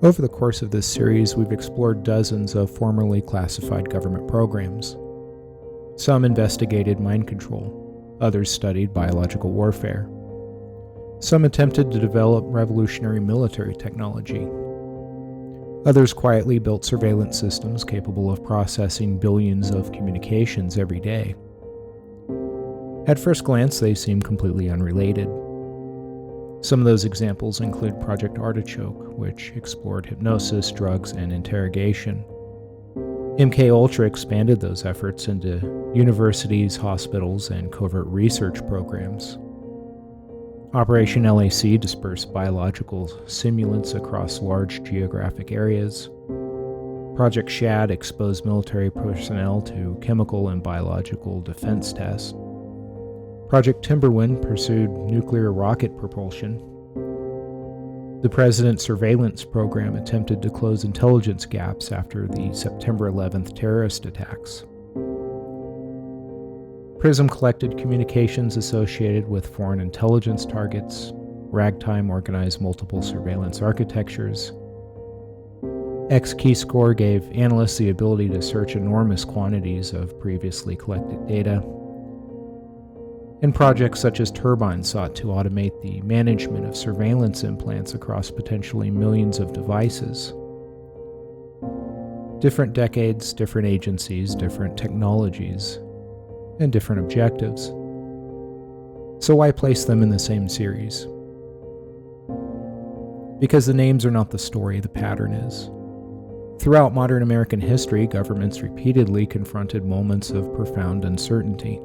Over the course of this series, we've explored dozens of formerly classified government programs. Some investigated mind control, others studied biological warfare. Some attempted to develop revolutionary military technology. Others quietly built surveillance systems capable of processing billions of communications every day. At first glance, they seem completely unrelated. Some of those examples include Project Artichoke, which explored hypnosis, drugs, and interrogation. MKULTRA expanded those efforts into universities, hospitals, and covert research programs. Operation LAC dispersed biological simulants across large geographic areas. Project SHAD exposed military personnel to chemical and biological defense tests. Project Timberwind pursued nuclear rocket propulsion. The President's surveillance program attempted to close intelligence gaps after the September 11th terrorist attacks. PRISM collected communications associated with foreign intelligence targets. Ragtime organized multiple surveillance architectures. XKeyscore gave analysts the ability to search enormous quantities of previously collected data. And projects such as TURBINE sought to automate the management of surveillance implants across potentially millions of devices. Different decades, different agencies, different technologies, and different objectives. So why place them in the same series? Because the names are not the story, the pattern is. Throughout modern American history, governments repeatedly confronted moments of profound uncertainty.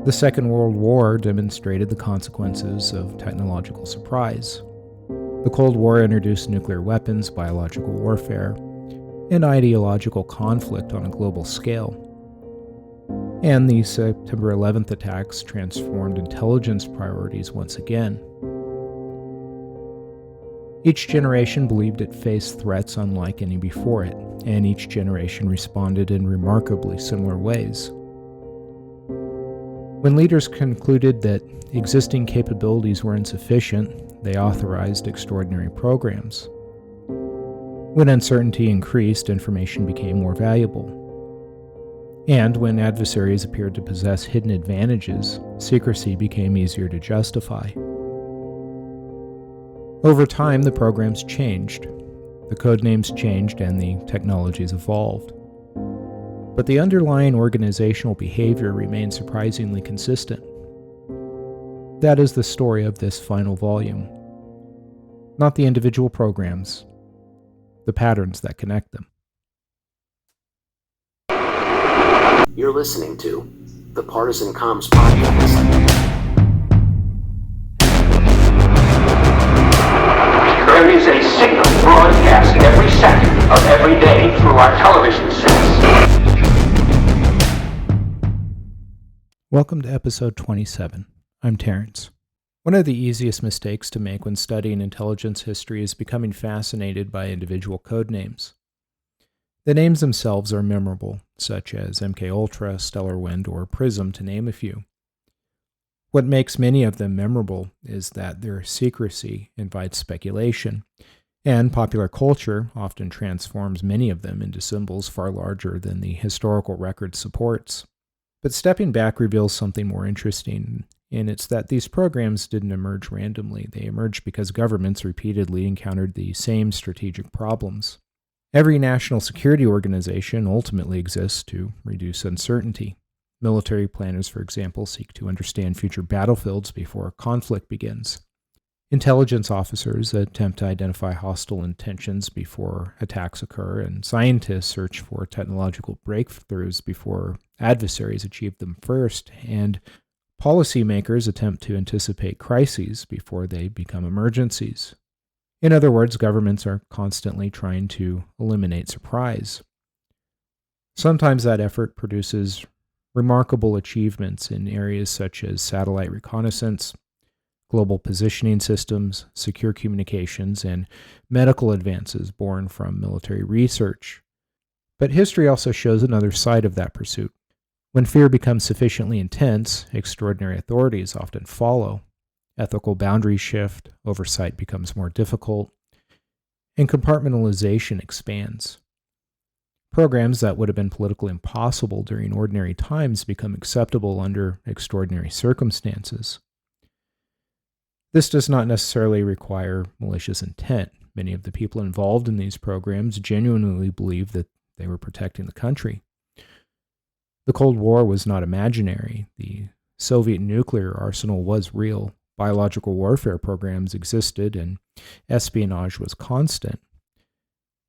The Second World War demonstrated the consequences of technological surprise. The Cold War introduced nuclear weapons, biological warfare, and ideological conflict on a global scale. And the September 11th attacks transformed intelligence priorities once again. Each generation believed it faced threats unlike any before it, and each generation responded in remarkably similar ways. When leaders concluded that existing capabilities were insufficient, they authorized extraordinary programs. When uncertainty increased, information became more valuable. And when adversaries appeared to possess hidden advantages, secrecy became easier to justify. Over time, the programs changed, the codenames changed, and the technologies evolved. But the underlying organizational behavior remained surprisingly consistent. That is the story of this final volume. Not the individual programs, the patterns that connect them. You're listening to the Partisan Comms Podcast. There is a signal broadcast every second of every day through our television sets. Welcome to episode 27. I'm Terrence. One of the easiest mistakes to make when studying intelligence history is becoming fascinated by individual code names. The names themselves are memorable, such as MKULTRA, STELLARWIND, or PRISM, to name a few. What makes many of them memorable is that their secrecy invites speculation, and popular culture often transforms many of them into symbols far larger than the historical record supports. But stepping back reveals something more interesting, and it's that these programs didn't emerge randomly. They emerged because governments repeatedly encountered the same strategic problems. Every national security organization ultimately exists to reduce uncertainty. Military planners, for example, seek to understand future battlefields before conflict begins. Intelligence officers attempt to identify hostile intentions before attacks occur, and scientists search for technological breakthroughs before adversaries achieve them first, and policymakers attempt to anticipate crises before they become emergencies. In other words, governments are constantly trying to eliminate surprise. Sometimes that effort produces remarkable achievements in areas such as satellite reconnaissance, global positioning systems, secure communications, and medical advances born from military research. But history also shows another side of that pursuit. When fear becomes sufficiently intense, extraordinary authorities often follow. Ethical boundaries shift, oversight becomes more difficult, and compartmentalization expands. Programs that would have been politically impossible during ordinary times become acceptable under extraordinary circumstances. This does not necessarily require malicious intent. Many of the people involved in these programs genuinely believed that they were protecting the country. The Cold War was not imaginary. The Soviet nuclear arsenal was real. Biological warfare programs existed, and espionage was constant.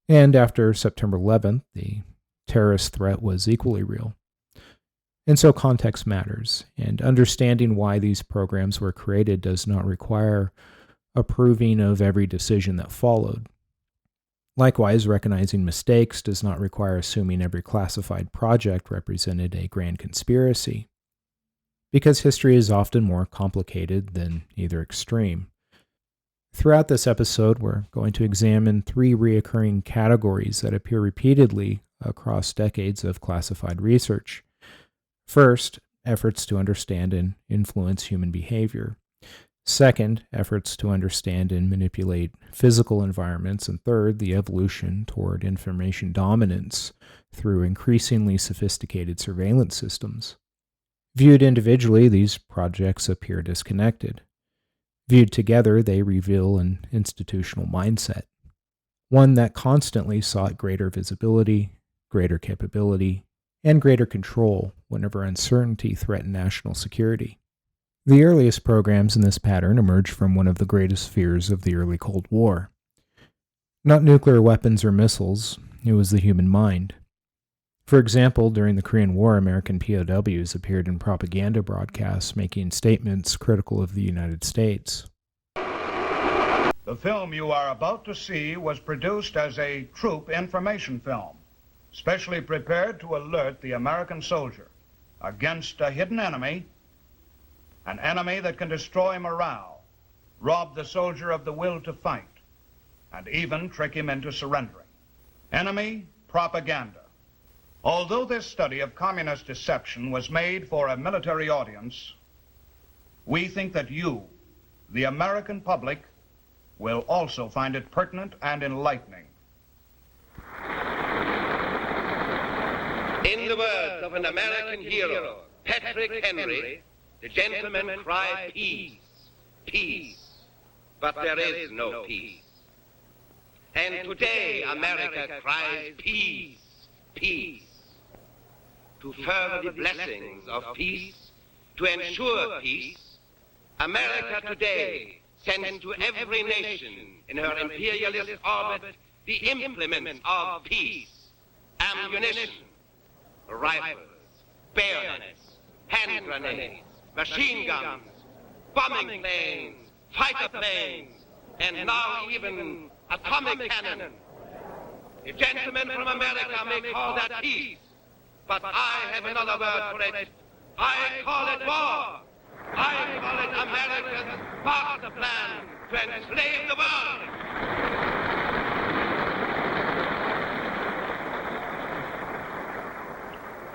And after September 11th, the terrorist threat was equally real. And so context matters, and understanding why these programs were created does not require approving of every decision that followed. Likewise, recognizing mistakes does not require assuming every classified project represented a grand conspiracy, because history is often more complicated than either extreme. Throughout this episode, we're going to examine three recurring categories that appear repeatedly across decades of classified research. First, efforts to understand and influence human behavior. Second, efforts to understand and manipulate physical environments. And third, the evolution toward information dominance through increasingly sophisticated surveillance systems. Viewed individually, these projects appear disconnected. Viewed together, they reveal an institutional mindset, one that constantly sought greater visibility, greater capability, and greater control whenever uncertainty threatened national security. The earliest programs in this pattern emerged from one of the greatest fears of the early Cold War. Not nuclear weapons or missiles, it was the human mind. For example, during the Korean War, American POWs appeared in propaganda broadcasts making statements critical of the United States. The film you are about to see was produced as a troop information film, specially prepared to alert the American soldier against a hidden enemy, an enemy that can destroy morale, rob the soldier of the will to fight, and even trick him into surrendering. Enemy propaganda. Although this study of communist deception was made for a military audience, we think that you, the American public, will also find it pertinent and enlightening. In the words of an American hero, Patrick Henry, the gentlemen cry peace, peace, but there is no peace. And today America cries peace, peace. To further the blessings of peace, to ensure peace, America today sends to every nation in her imperialist orbit the implements of peace, ammunition, rifles, bayonets, hand grenades, machine guns, bombing planes, fighter planes, and now even atomic cannon. The gentlemen from America may call that peace, but I have another word for it. I call it war. I call it America's master plan to enslave the world.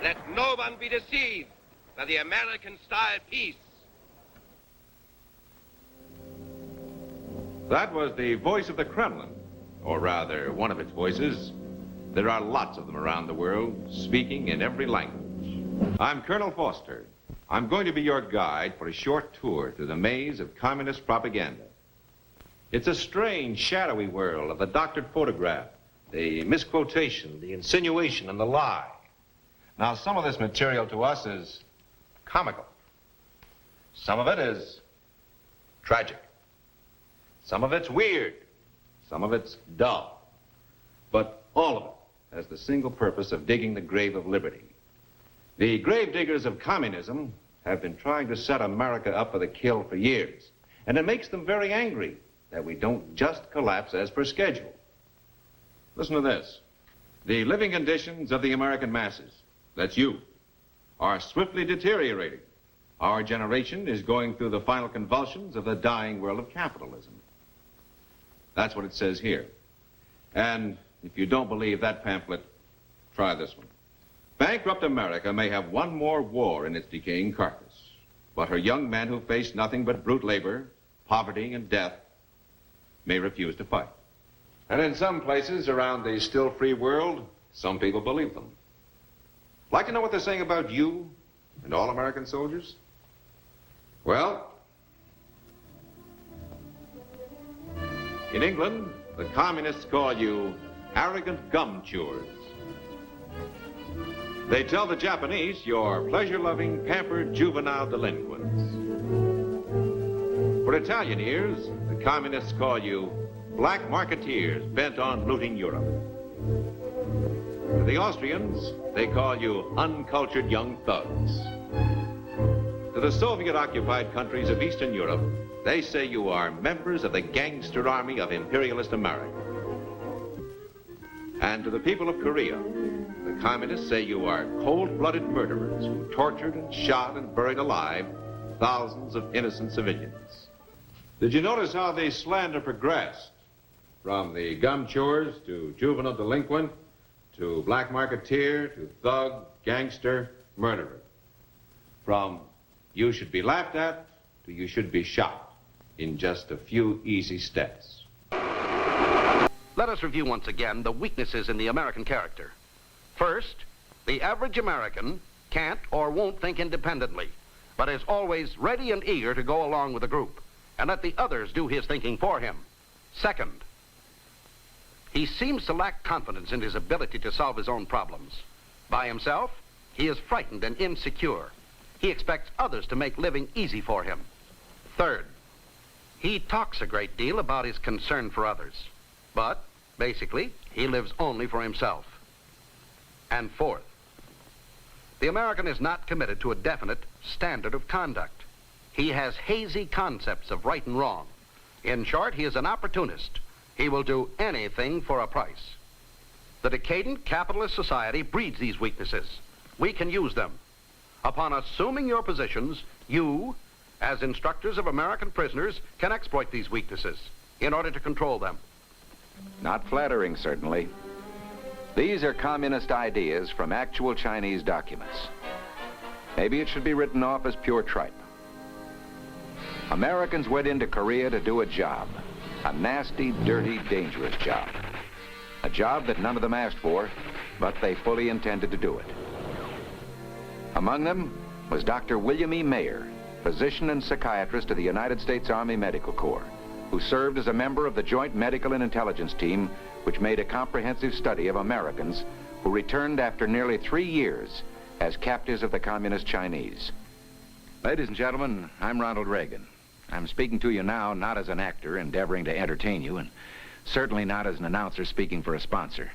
Let no one be deceived by the American-style peace. That was the voice of the Kremlin, or rather, one of its voices. There are lots of them around the world, speaking in every language. I'm Colonel Foster. I'm going to be your guide for a short tour through the maze of communist propaganda. It's a strange, shadowy world of the doctored photograph, the misquotation, the insinuation, and the lie. Now, some of this material to us is comical. Some of it is tragic. Some of it's weird. Some of it's dull. But all of it has the single purpose of digging the grave of liberty. The grave diggers of communism have been trying to set America up for the kill for years. And it makes them very angry that we don't just collapse as per schedule. Listen to this. The living conditions of the American masses, that's you, are swiftly deteriorating. Our generation is going through the final convulsions of the dying world of capitalism. That's what it says here. And if you don't believe that pamphlet, try this one. Bankrupt America may have one more war in its decaying carcass, but her young men who face nothing but brute labor, poverty, and death may refuse to fight. And in some places around the still free world, some people believe them. Like to know what they're saying about you and all American soldiers? Well, in England, the communists call you arrogant gum chewers. They tell the Japanese you're pleasure-loving, pampered juvenile delinquents. For Italian ears, the communists call you black marketeers bent on looting Europe. To the Austrians, they call you uncultured young thugs. To the Soviet-occupied countries of Eastern Europe, they say you are members of the gangster army of imperialist America. And to the people of Korea, the communists say you are cold-blooded murderers who tortured and shot and buried alive thousands of innocent civilians. Did you notice how the slander progressed? From the gum chewers to juvenile delinquent, to black marketeer, to thug, gangster, murderer. From you should be laughed at to you should be shot in just a few easy steps. Let us review once again the weaknesses in the American character. First, the average American can't or won't think independently, but is always ready and eager to go along with the group and let the others do his thinking for him. Second, he seems to lack confidence in his ability to solve his own problems. By himself, he is frightened and insecure. He expects others to make living easy for him. Third, he talks a great deal about his concern for others, but basically, he lives only for himself. And fourth, the American is not committed to a definite standard of conduct. He has hazy concepts of right and wrong. In short, he is an opportunist. He will do anything for a price. The decadent capitalist society breeds these weaknesses. We can use them. Upon assuming your positions, you, as instructors of American prisoners, can exploit these weaknesses in order to control them. Not flattering, certainly. These are communist ideas from actual Chinese documents. Maybe it should be written off as pure tripe. Americans went into Korea to do a job. A nasty, dirty, dangerous job. A job that none of them asked for, but they fully intended to do it. Among them was Dr. William E. Mayer, physician and psychiatrist of the United States Army Medical Corps, who served as a member of the Joint Medical and Intelligence Team, which made a comprehensive study of Americans who returned after nearly 3 years as captives of the Communist Chinese. Ladies and gentlemen, I'm Ronald Reagan. I'm speaking to you now not as an actor endeavoring to entertain you, and certainly not as an announcer speaking for a sponsor.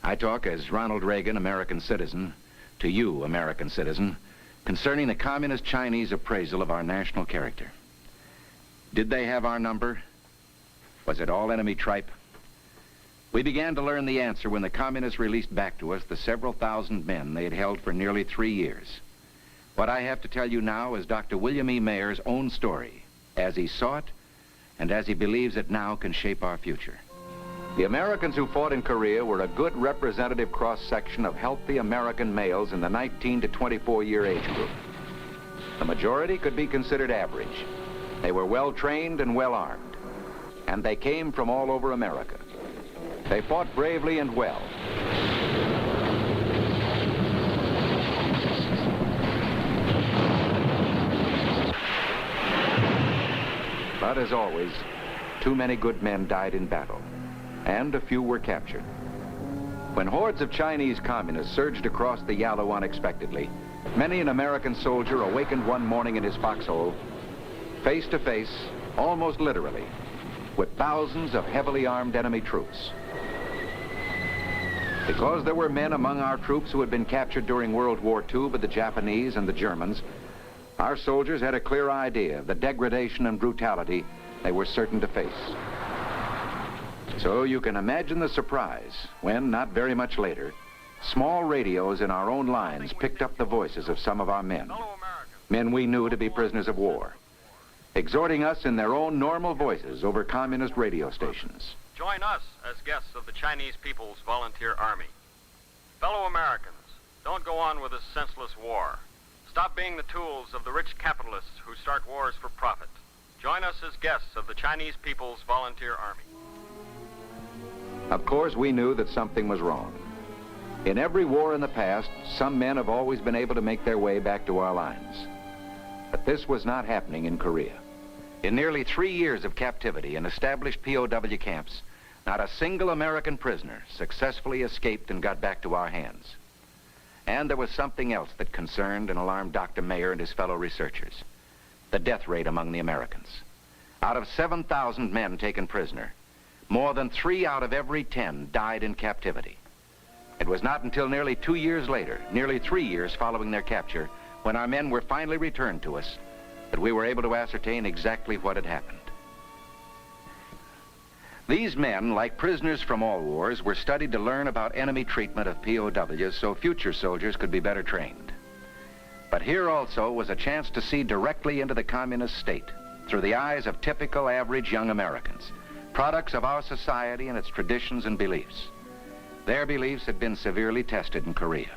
I talk as Ronald Reagan, American citizen, to you, American citizen, concerning the Communist Chinese appraisal of our national character. Did they have our number? Was it all enemy tripe? We began to learn the answer when the Communists released back to us the several thousand men they had held for nearly 3 years. What I have to tell you now is Dr. William E. Mayer's own story, as he saw it and as he believes it now can shape our future. The Americans who fought in Korea were a good representative cross-section of healthy American males in the 19 to 24-year age group. The majority could be considered average. They were well-trained and well-armed, and they came from all over America. They fought bravely and well. But as always, too many good men died in battle, and a few were captured. When hordes of Chinese communists surged across the Yalu unexpectedly, many an American soldier awakened one morning in his foxhole, face to face, almost literally, with thousands of heavily armed enemy troops. Because there were men among our troops who had been captured during World War II by the Japanese and the Germans, our soldiers had a clear idea of the degradation and brutality they were certain to face. So you can imagine the surprise when, not very much later, small radios in our own lines picked up the voices of some of our men, men we knew to be prisoners of war, exhorting us in their own normal voices over communist radio stations. Join us as guests of the Chinese People's Volunteer Army. Fellow Americans, don't go on with this senseless war. Stop being the tools of the rich capitalists who start wars for profit. Join us as guests of the Chinese People's Volunteer Army. Of course, we knew that something was wrong. In every war in the past, some men have always been able to make their way back to our lines. But this was not happening in Korea. In nearly 3 years of captivity in established POW camps, not a single American prisoner successfully escaped and got back to our hands. And there was something else that concerned and alarmed Dr. Mayer and his fellow researchers: the death rate among the Americans. Out of 7,000 men taken prisoner, more than 3 out of every 10 died in captivity. It was not until nearly 2 years later, nearly 3 years following their capture, when our men were finally returned to us, that we were able to ascertain exactly what had happened. These men, like prisoners from all wars, were studied to learn about enemy treatment of POWs so future soldiers could be better trained. But here also was a chance to see directly into the communist state through the eyes of typical average young Americans, products of our society and its traditions and beliefs. Their beliefs had been severely tested in Korea.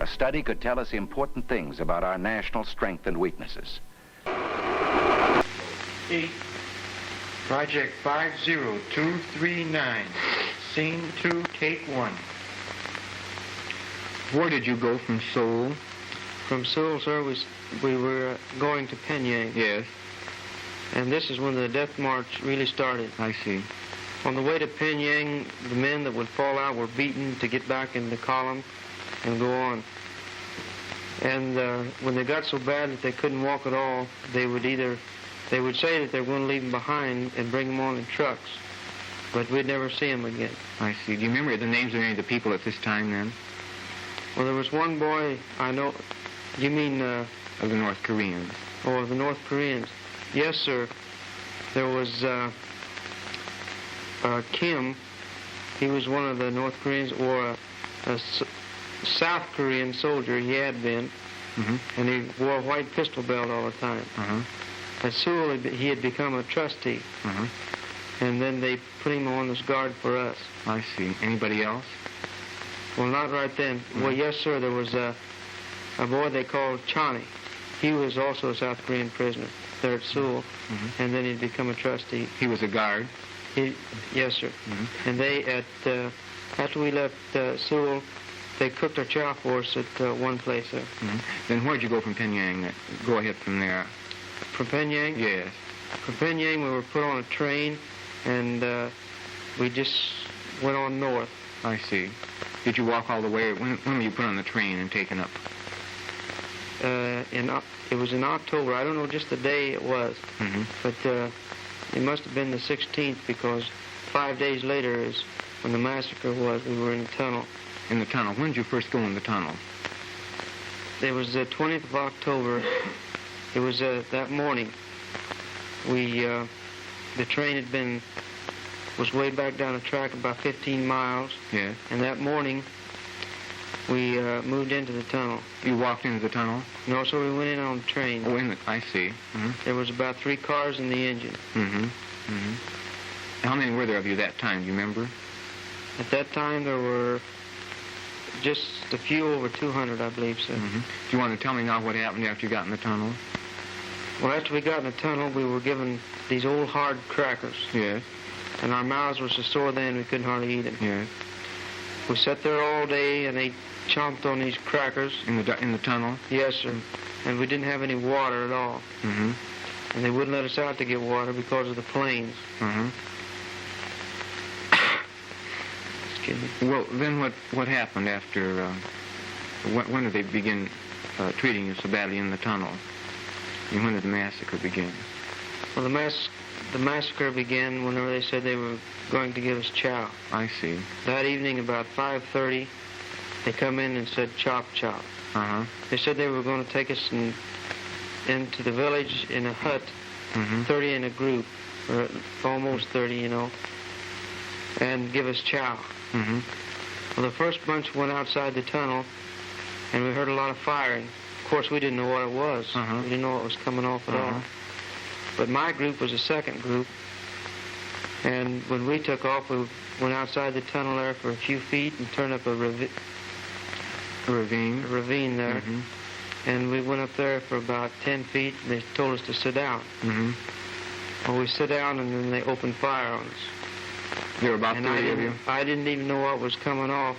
A study could tell us important things about our national strength and weaknesses. Project 50239, Scene 2, Take 1. Where did you go from Seoul? From Seoul, sir, we were going to Pyongyang. Yes. And this is when the death march really started. I see. On the way to Pyongyang, the men that would fall out were beaten to get back in the column and go on. And when they got so bad that they couldn't walk at all, they would say that they were going to leave them behind and bring them on in trucks. But we'd never see them again. I see. Do you remember the names of any of the people at this time then? Well, there was one boy I know. You mean... of the North Koreans. Oh, of the North Koreans. Yes, sir. There was Kim. He was one of the North Koreans, or a South Korean soldier he had been. Mm-hmm. And he wore a white pistol belt all the time. Uh-huh. At Sewell, he had become a trustee. Uh-huh. And then they put him on this guard for us. I see. Anybody else? Well, not right then. Mm-hmm. Well, yes, sir. There was a boy they called Chani. He was also a South Korean prisoner there at Sewell. Mm-hmm. And then he'd become a trustee. He was a guard? Yes, sir. Mm-hmm. And they, after we left Sewell, they cooked our chow for us at one place there. Mm-hmm. Then where'd you go from Pyongyang? Go ahead from there. From Pyongyang? Yes. From Pyongyang, we were put on a train, and we just went on north. I see. Did you walk all the way? When were you put on the train and taken up? It was in October. I don't know just the day it was, mm-hmm. but it must have been the 16th, because 5 days later is when the massacre was. We were in the tunnel. In the tunnel. When did you first go in the tunnel? It was the 20th of October. It was that morning. The train was way back down the track about 15 miles. Yes. And that morning, we moved into the tunnel. You walked into the tunnel? No, so we went in on the train. Oh, I see. Mm-hmm. There was about 3 cars in the engine. Mm-hmm. Mm-hmm. How many were there of you that time, do you remember? At that time, there were just a few over 200, I believe, sir. Mm-hmm. Do you want to tell me now what happened after you got in the tunnel? Well, after we got in the tunnel, we were given these old hard crackers. Yes. And our mouths were so sore then we couldn't hardly eat them. Yes. We sat there all day and they chomped on these crackers. In the tunnel? Yes, sir. And we didn't have any water at all. Mm-hmm. And they wouldn't let us out to get water because of the planes. Mm-hmm. Excuse me. Well, then what happened after, when did they begin treating you so badly in the tunnel? And when did the massacre begin? Well, the massacre began whenever they said they were going to give us chow. I see. That evening, about 5:30, they come in and said, chop, chop. Uh-huh. They said they were going to take us into the village in a hut, mm-hmm. 30 in a group, or almost 30, you know, and give us chow. Mm-hmm. Well, the first bunch went outside the tunnel, and we heard a lot of firing. Of course, we didn't know what it was. Uh-huh. We didn't know what was coming off at all. But my group was the second group, and when we took off, we went outside the tunnel there for a few feet and turned up a ravine there. Mm-hmm. And we went up there for about 10 feet, and they told us to sit down. Mm-hmm. Well, we sit down, and then they opened fire on us. There were about And 30 of you? I didn't even know what was coming off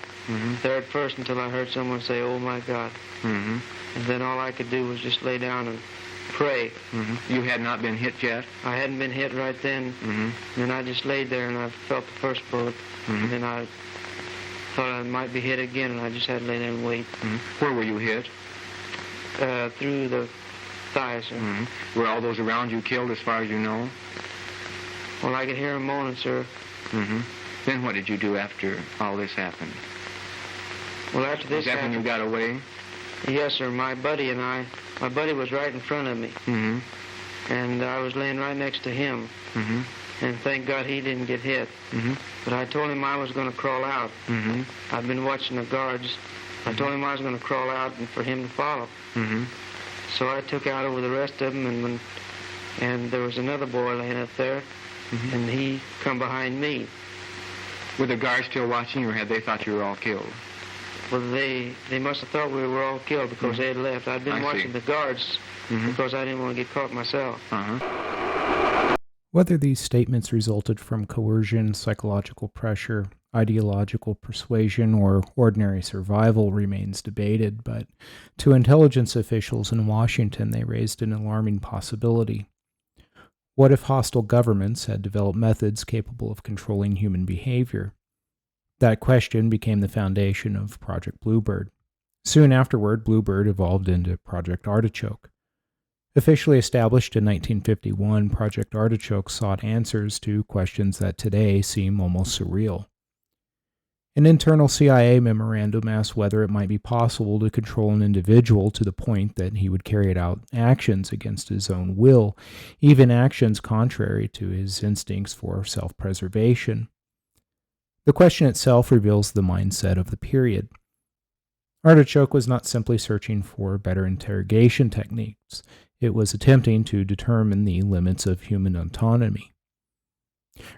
there at first until I heard someone say, "Oh my God." And then all I could do was just lay down and pray. You had not been hit yet? I hadn't been hit right then. And then I just laid there and I felt the first bullet. And then I thought I might be hit again, and I just had to lay there and wait. Where were you hit? Through the thighs, sir. Were all those around you killed as far as you know? Well, I could hear them moaning, sir. Then what did you do after all this happened? Well, after this Was that when you got away? Yes, sir. My buddy was right in front of me. And I was laying right next to him. And thank God he didn't get hit. But I told him I was going to crawl out. I've been watching the guards. I told him I was going to crawl out and for him to follow. So I took out over the rest of them, and there was another boy laying up there, and he come behind me. Were the guards still watching, or had they thought you were all killed? Well, they must have thought we were all killed because they had left. I'd been watching the guards because I didn't want to get caught myself. Whether these statements resulted from coercion, psychological pressure, ideological persuasion, or ordinary survival remains debated, but to intelligence officials in Washington, they raised an alarming possibility. What if hostile governments had developed methods capable of controlling human behavior? That question became the foundation of Project Bluebird. Soon afterward, Bluebird evolved into Project Artichoke. Officially established in 1951, Project Artichoke sought answers to questions that today seem almost surreal. An internal CIA memorandum asked whether it might be possible to control an individual to the point that he would carry out actions against his own will, even actions contrary to his instincts for self-preservation. The question itself reveals the mindset of the period. Artichoke was not simply searching for better interrogation techniques. It was attempting to determine the limits of human autonomy.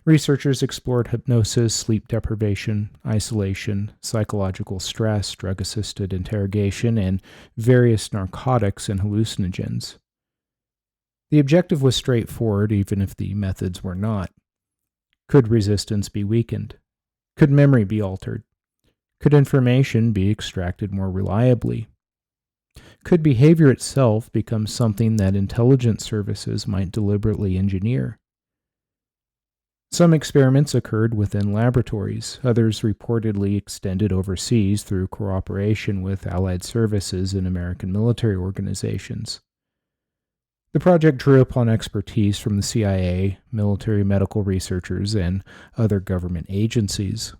Researchers explored hypnosis, sleep deprivation, isolation, psychological stress, drug-assisted interrogation, and various narcotics and hallucinogens. The objective was straightforward, even if the methods were not. Could resistance be weakened? Could memory be altered? Could information be extracted more reliably? Could behavior itself become something that intelligence services might deliberately engineer? Some experiments occurred within laboratories, others reportedly extended overseas through cooperation with allied services and American military organizations. The project drew upon expertise from the CIA, military medical researchers, and other government agencies.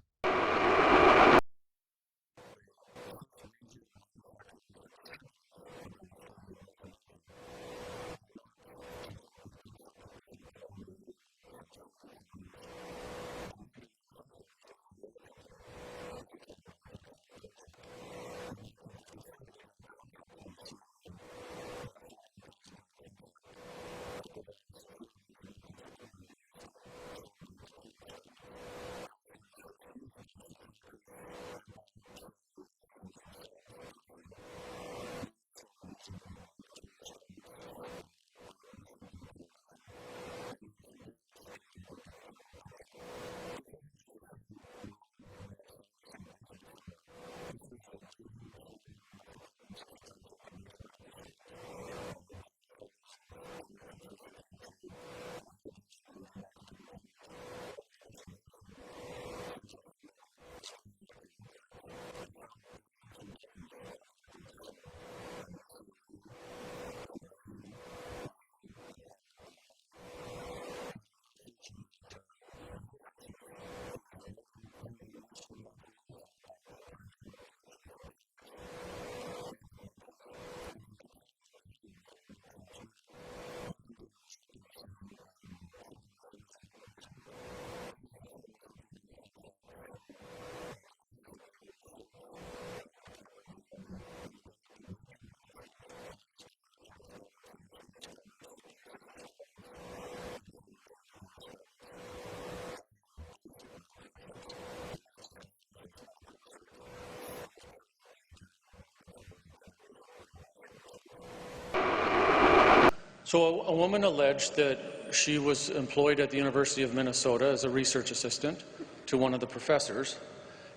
So a woman alleged that she was employed at the University of Minnesota as a research assistant to one of the professors,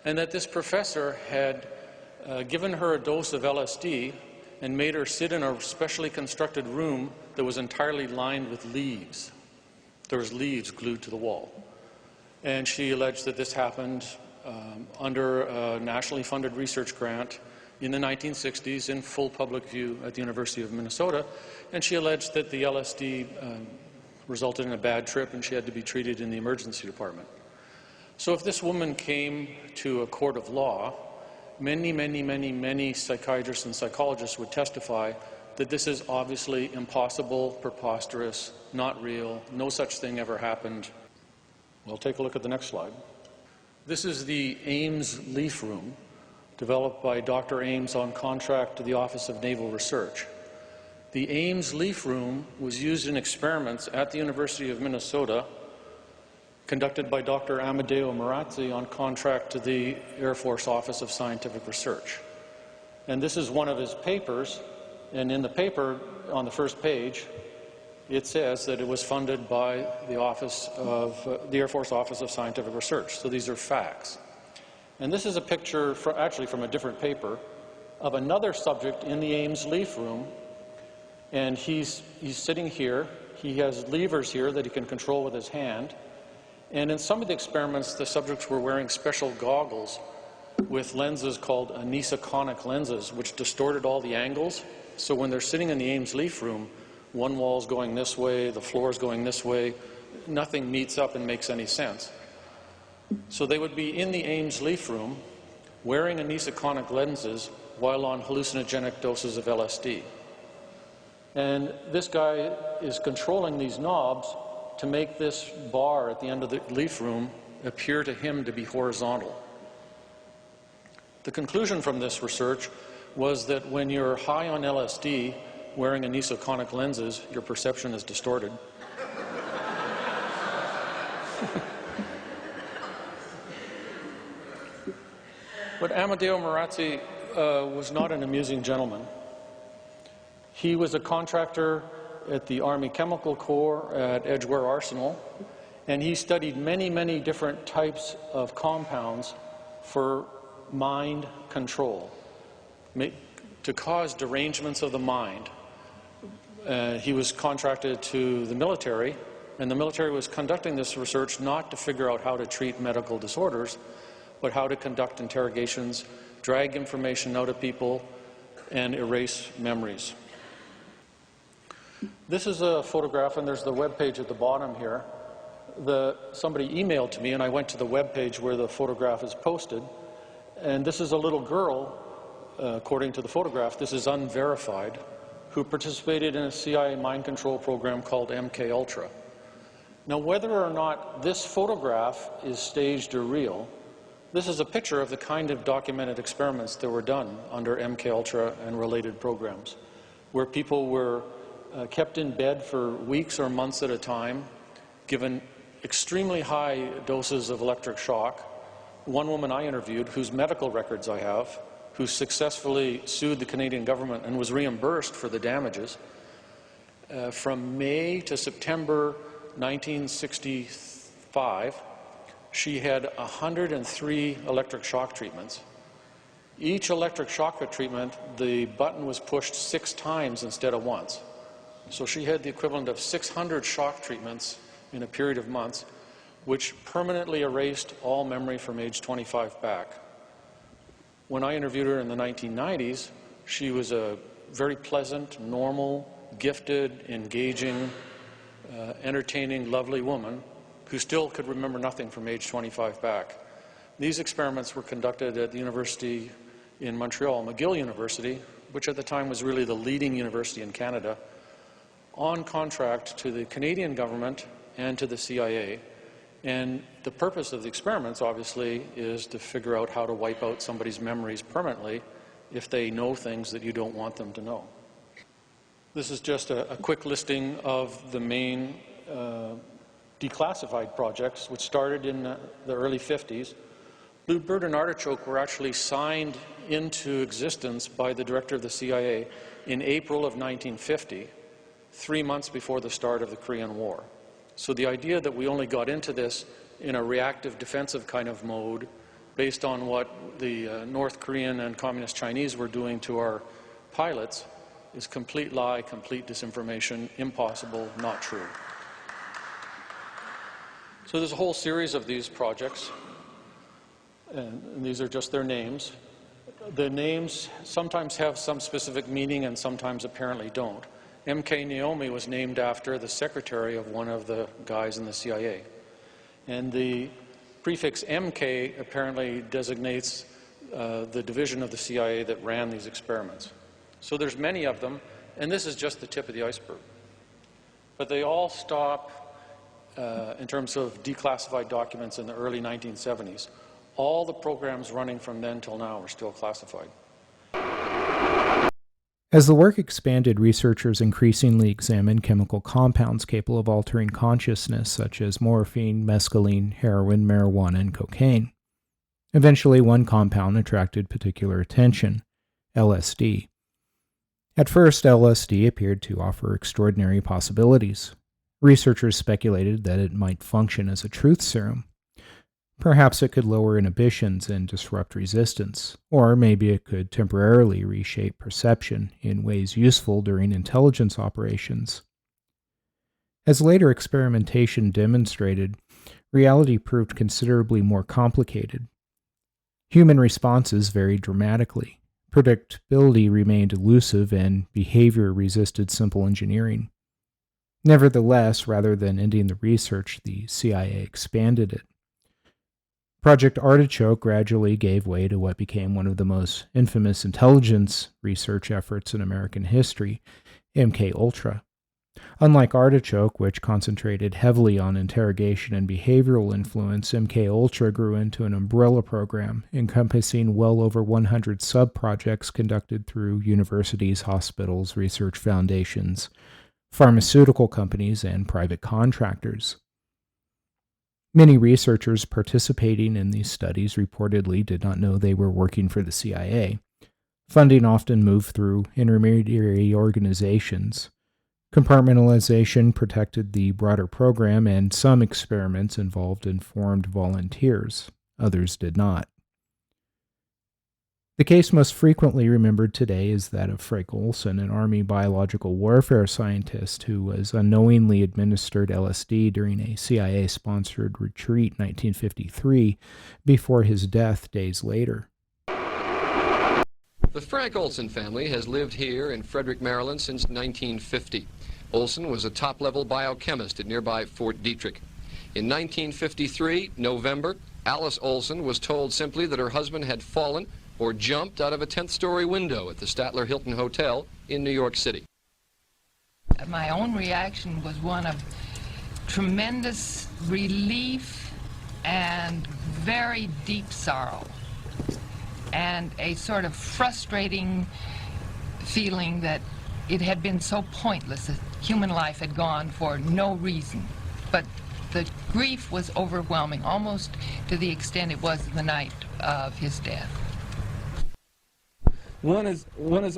and that this professor had given her a dose of LSD and made her sit in a specially constructed room that was entirely lined with leaves. There was leaves glued to the wall. And she alleged that this happened under a nationally funded research grant in the 1960s in full public view at the University of Minnesota. And she alleged that the LSD resulted in a bad trip and she had to be treated in the emergency department. So if this woman came to a court of law, many psychiatrists and psychologists would testify that this is obviously impossible, preposterous, not real, no such thing ever happened. Well, take a look at the next slide. This is the Ames Leaf Room, developed by Dr. Ames on contract to the Office of Naval Research. The Ames Leaf Room was used in experiments at the University of Minnesota conducted by Dr. Amadeo Marazzi on contract to the Air Force Office of Scientific Research. And this is one of his papers, and in the paper, on the first page, it says that it was funded by the the Air Force Office of Scientific Research. So these are facts. And this is a picture, actually from a different paper, of another subject in the Ames Leaf Room, and he's sitting here. He has levers here that he can control with his hand. And in some of the experiments, the subjects were wearing special goggles with lenses called anisoconic lenses, which distorted all the angles. So when they're sitting in the Ames Leaf Room, one wall's going this way, the floor's going this way, nothing meets up and makes any sense. So they would be in the Ames Leaf Room wearing anisoconic lenses while on hallucinogenic doses of LSD. And this guy is controlling these knobs to make this bar at the end of the leaf room appear to him to be horizontal. The conclusion from this research was that when you're high on LSD, wearing anisoconic lenses, your perception is distorted. But Amadeo Marazzi was not an amusing gentleman. He was a contractor at the Army Chemical Corps at Edgware Arsenal, and he studied many different types of compounds for mind control, to cause derangements of the mind. He was contracted to the military, and the military was conducting this research not to figure out how to treat medical disorders, but how to conduct interrogations, drag information out of people, and erase memories. This is a photograph, and there's the web page at the bottom here. Somebody emailed to me, and I went to the web page where the photograph is posted. And this is a little girl, according to the photograph, this is unverified, who participated in a CIA mind control program called MKULTRA. Now, whether or not this photograph is staged or real, this is a picture of the kind of documented experiments that were done under MKULTRA and related programs, where people were kept in bed for weeks or months at a time, given extremely high doses of electric shock. One woman I interviewed, whose medical records I have, who successfully sued the Canadian government and was reimbursed for the damages, from May to September 1965, she had 103 electric shock treatments. Each electric shock treatment, the button was pushed 6 times instead of once. So she had the equivalent of 600 shock treatments in a period of months, which permanently erased all memory from age 25 back. When I interviewed her in the 1990s, she was a very pleasant, normal, gifted, engaging, entertaining, lovely woman who still could remember nothing from age 25 back. These experiments were conducted at the university in Montreal, McGill University, which at the time was really the leading university in Canada, on contract to the Canadian government and to the CIA. And the purpose of the experiments, obviously, is to figure out how to wipe out somebody's memories permanently if they know things that you don't want them to know. This is just a quick listing of the main declassified projects, which started in the early 50s. Bluebird and Artichoke were actually signed into existence by the director of the CIA in April of 1950, 3 months before the start of the Korean War. So the idea that we only got into this in a reactive defensive kind of mode based on what the North Korean and Communist Chinese were doing to our pilots is complete lie, complete disinformation, impossible, not true. So there's a whole series of these projects, and these are just their names. The names sometimes have some specific meaning and sometimes apparently don't. MK Naomi was named after the secretary of one of the guys in the CIA. And the prefix MK apparently designates the division of the CIA that ran these experiments. So there's many of them, and this is just the tip of the iceberg. But they all stop in terms of declassified documents in the early 1970s. All the programs running from then till now are still classified. As the work expanded, researchers increasingly examined chemical compounds capable of altering consciousness, such as morphine, mescaline, heroin, marijuana, and cocaine. Eventually, one compound attracted particular attention: LSD. At first, LSD appeared to offer extraordinary possibilities. Researchers speculated that it might function as a truth serum. Perhaps it could lower inhibitions and disrupt resistance, or maybe it could temporarily reshape perception in ways useful during intelligence operations. As later experimentation demonstrated, reality proved considerably more complicated. Human responses varied dramatically. Predictability remained elusive, and behavior resisted simple engineering. Nevertheless, rather than ending the research, the CIA expanded it. Project Artichoke gradually gave way to what became one of the most infamous intelligence research efforts in American history, MKUltra. Unlike Artichoke, which concentrated heavily on interrogation and behavioral influence, MKUltra grew into an umbrella program encompassing well over 100 sub-projects conducted through universities, hospitals, research foundations, pharmaceutical companies, and private contractors. Many researchers participating in these studies reportedly did not know they were working for the CIA. Funding often moved through intermediary organizations. Compartmentalization protected the broader program, and some experiments involved informed volunteers. Others did not. The case most frequently remembered today is that of Frank Olson, an Army biological warfare scientist who was unknowingly administered LSD during a CIA-sponsored retreat in 1953 before his death days later. The Frank Olson family has lived here in Frederick, Maryland since 1950. Olson was a top-level biochemist at nearby Fort Detrick. In 1953, November, Alice Olson was told simply that her husband had fallen or jumped out of a 10th-story window at the Statler Hilton Hotel in New York City. My own reaction was one of tremendous relief and very deep sorrow, and a sort of frustrating feeling that it had been so pointless, that human life had gone for no reason. But the grief was overwhelming, almost to the extent it was the night of his death. One is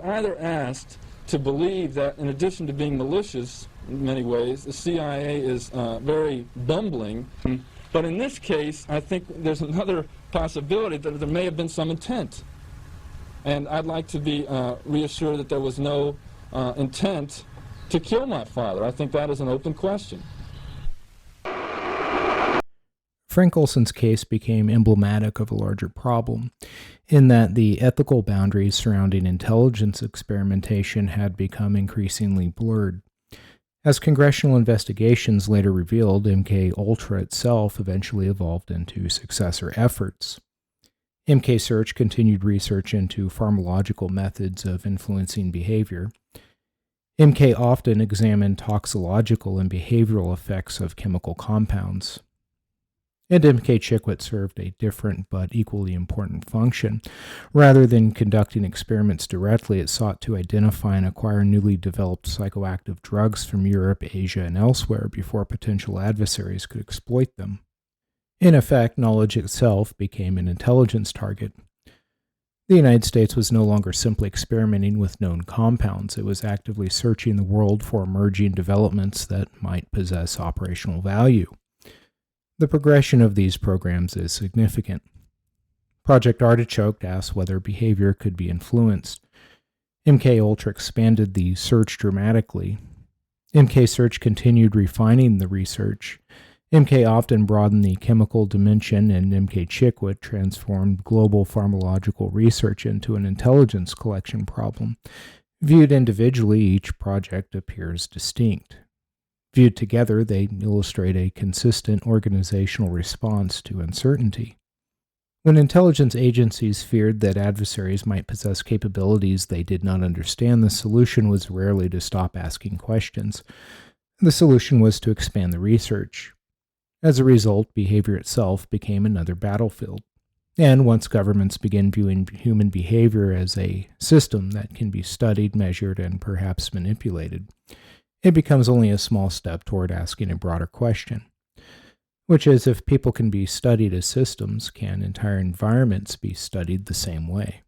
either asked to believe that, in addition to being malicious in many ways, the CIA is very bumbling. But in this case, I think there's another possibility that there may have been some intent. And I'd like to be reassured that there was no intent to kill my father. I think that is an open question. Frank Olson's case became emblematic of a larger problem, in that the ethical boundaries surrounding intelligence experimentation had become increasingly blurred. As congressional investigations later revealed, MKUltra itself eventually evolved into successor efforts. MK Search continued research into pharmacological methods of influencing behavior. MK often examined toxicological and behavioral effects of chemical compounds. And MK Chickwit served a different but equally important function. Rather than conducting experiments directly, it sought to identify and acquire newly developed psychoactive drugs from Europe, Asia, and elsewhere before potential adversaries could exploit them. In effect, knowledge itself became an intelligence target. The United States was no longer simply experimenting with known compounds. It was actively searching the world for emerging developments that might possess operational value. The progression of these programs is significant. Project Artichoke asked whether behavior could be influenced. MKULTRA expanded the search dramatically. MKSearch continued refining the research. MK often broadened the chemical dimension, and MKChikWit transformed global pharmacological research into an intelligence collection problem. Viewed individually, each project appears distinct. Viewed together, they illustrate a consistent organizational response to uncertainty. When intelligence agencies feared that adversaries might possess capabilities they did not understand, the solution was rarely to stop asking questions. The solution was to expand the research. As a result, behavior itself became another battlefield. And once governments begin viewing human behavior as a system that can be studied, measured, and perhaps manipulated, it becomes only a small step toward asking a broader question, which is, if people can be studied as systems, can entire environments be studied the same way?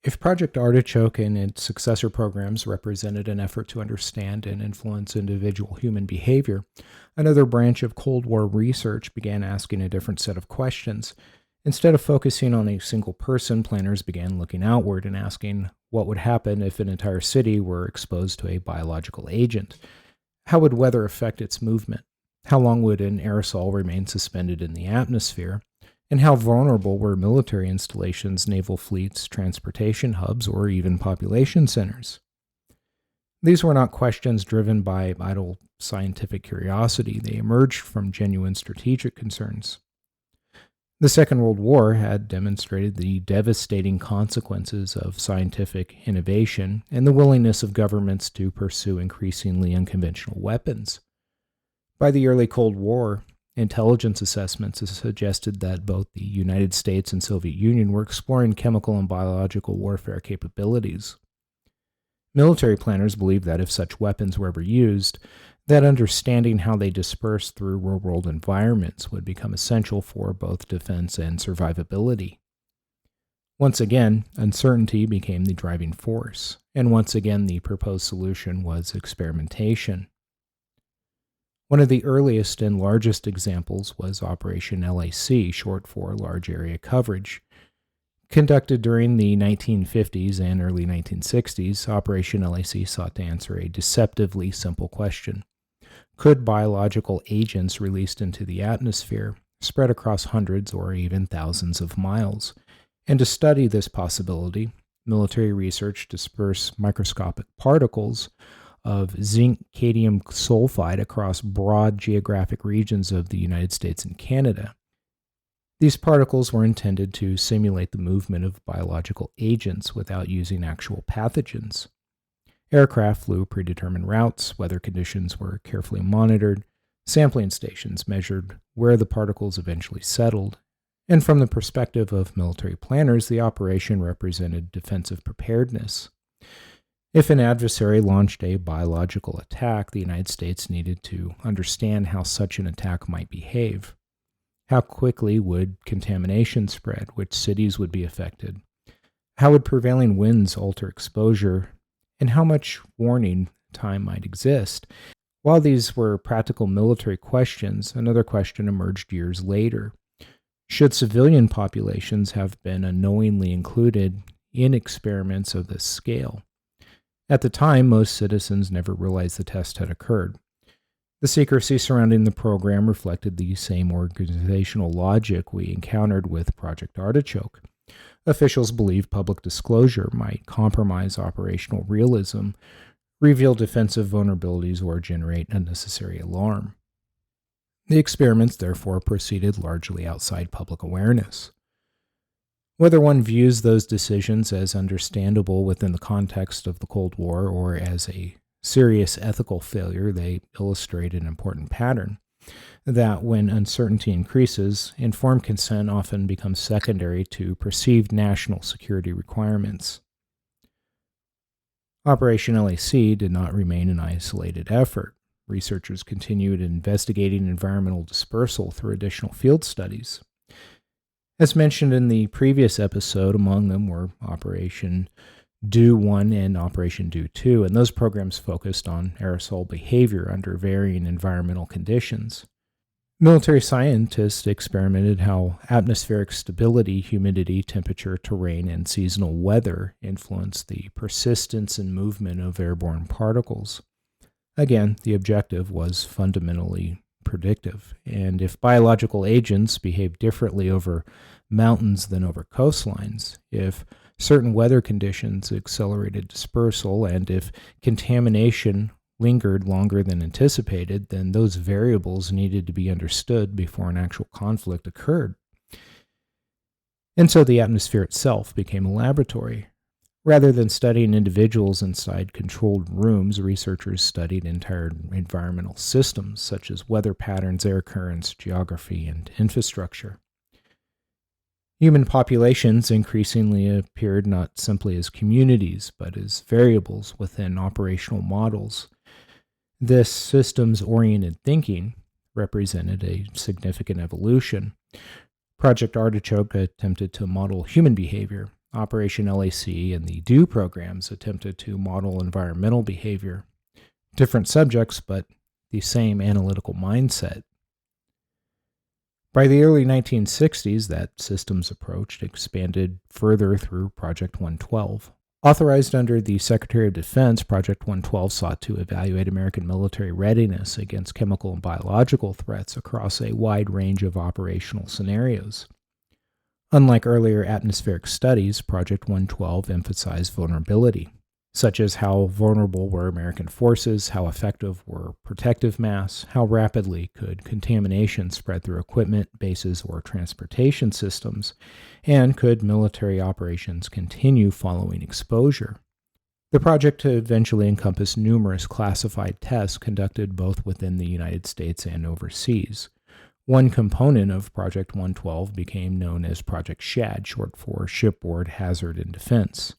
If Project Artichoke and its successor programs represented an effort to understand and influence individual human behavior, another branch of Cold War research began asking a different set of questions. Instead of focusing on a single person, planners began looking outward and asking what would happen if an entire city were exposed to a biological agent. How would weather affect its movement? How long would an aerosol remain suspended in the atmosphere? And how vulnerable were military installations, naval fleets, transportation hubs, or even population centers? These were not questions driven by idle scientific curiosity. They emerged from genuine strategic concerns. The Second World War had demonstrated the devastating consequences of scientific innovation and the willingness of governments to pursue increasingly unconventional weapons. By the early Cold War, intelligence assessments suggested that both the United States and Soviet Union were exploring chemical and biological warfare capabilities. Military planners believed that if such weapons were ever used, that understanding how they disperse through real-world environments would become essential for both defense and survivability. Once again, uncertainty became the driving force, and once again the proposed solution was experimentation. One of the earliest and largest examples was Operation LAC, short for Large Area Coverage. Conducted during the 1950s and early 1960s, Operation LAC sought to answer a deceptively simple question. Could biological agents released into the atmosphere spread across hundreds or even thousands of miles? And to study this possibility, military research dispersed microscopic particles of zinc cadmium sulfide across broad geographic regions of the United States and Canada. These particles were intended to simulate the movement of biological agents without using actual pathogens. Aircraft flew predetermined routes, weather conditions were carefully monitored, sampling stations measured where the particles eventually settled, and from the perspective of military planners, the operation represented defensive preparedness. If an adversary launched a biological attack, the United States needed to understand how such an attack might behave. How quickly would contamination spread? Which cities would be affected? How would prevailing winds alter exposure? And how much warning time might exist? While these were practical military questions, another question emerged years later. Should civilian populations have been unknowingly included in experiments of this scale? At the time, most citizens never realized the test had occurred. The secrecy surrounding the program reflected the same organizational logic we encountered with Project Artichoke. Officials believed public disclosure might compromise operational realism, reveal defensive vulnerabilities, or generate unnecessary alarm. The experiments therefore proceeded largely outside public awareness. Whether one views those decisions as understandable within the context of the Cold War or as a serious ethical failure, they illustrate an important pattern that when uncertainty increases, informed consent often becomes secondary to perceived national security requirements. Operation LAC did not remain an isolated effort. Researchers continued investigating environmental dispersal through additional field studies. As mentioned in the previous episode, among them were Operation Do 1 and Operation Do 2, and those programs focused on aerosol behavior under varying environmental conditions. Military scientists experimented how atmospheric stability, humidity, temperature, terrain, and seasonal weather influenced the persistence and movement of airborne particles. Again, the objective was fundamentally predictive, and if biological agents behave differently over mountains than over coastlines, if certain weather conditions accelerated dispersal, and if contamination lingered longer than anticipated, then those variables needed to be understood before an actual conflict occurred. And so the atmosphere itself became a laboratory. Rather than studying individuals inside controlled rooms, researchers studied entire environmental systems, such as weather patterns, air currents, geography, and infrastructure. Human populations increasingly appeared not simply as communities, but as variables within operational models. This systems-oriented thinking represented a significant evolution. Project Artichoke attempted to model human behavior. Operation LAC and the DO programs attempted to model environmental behavior. Different subjects, but the same analytical mindset. By the early 1960s, that systems approach expanded further through Project 112. Authorized under the Secretary of Defense, Project 112 sought to evaluate American military readiness against chemical and biological threats across a wide range of operational scenarios. Unlike earlier atmospheric studies, Project 112 emphasized vulnerability, such as how vulnerable were American forces, how effective were protective masks, how rapidly could contamination spread through equipment, bases, or transportation systems, and could military operations continue following exposure. The project eventually encompassed numerous classified tests conducted both within the United States and overseas. One component of Project 112 became known as Project SHAD, short for Shipboard Hazard and Defense.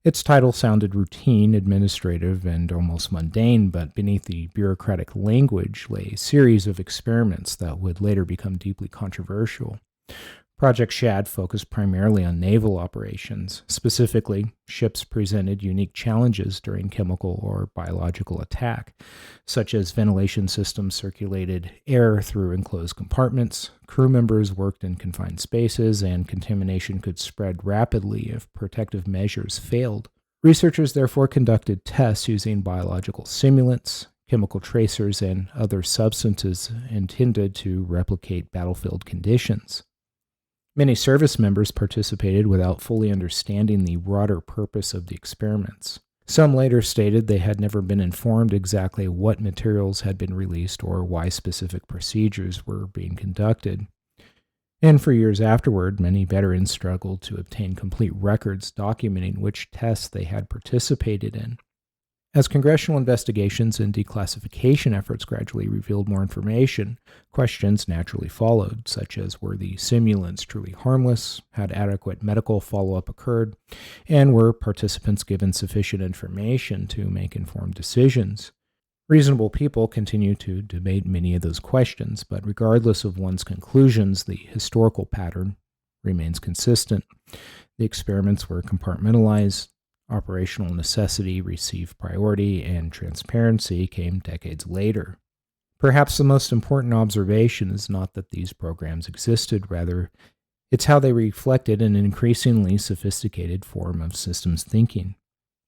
Its title sounded routine, administrative, and almost mundane, but beneath the bureaucratic language lay a series of experiments that would later become deeply controversial. Project SHAD focused primarily on naval operations. Specifically, ships presented unique challenges during chemical or biological attack, such as ventilation systems circulated air through enclosed compartments, crew members worked in confined spaces, and contamination could spread rapidly if protective measures failed. Researchers therefore conducted tests using biological simulants, chemical tracers, and other substances intended to replicate battlefield conditions. Many service members participated without fully understanding the broader purpose of the experiments. Some later stated they had never been informed exactly what materials had been released or why specific procedures were being conducted. And for years afterward, many veterans struggled to obtain complete records documenting which tests they had participated in. As congressional investigations and declassification efforts gradually revealed more information, questions naturally followed, such as were the simulants truly harmless, had adequate medical follow-up occurred, and were participants given sufficient information to make informed decisions. Reasonable people continue to debate many of those questions, but regardless of one's conclusions, the historical pattern remains consistent. The experiments were compartmentalized, operational necessity received priority, and transparency came decades later. Perhaps the most important observation is not that these programs existed, rather, it's how they reflected an increasingly sophisticated form of systems thinking.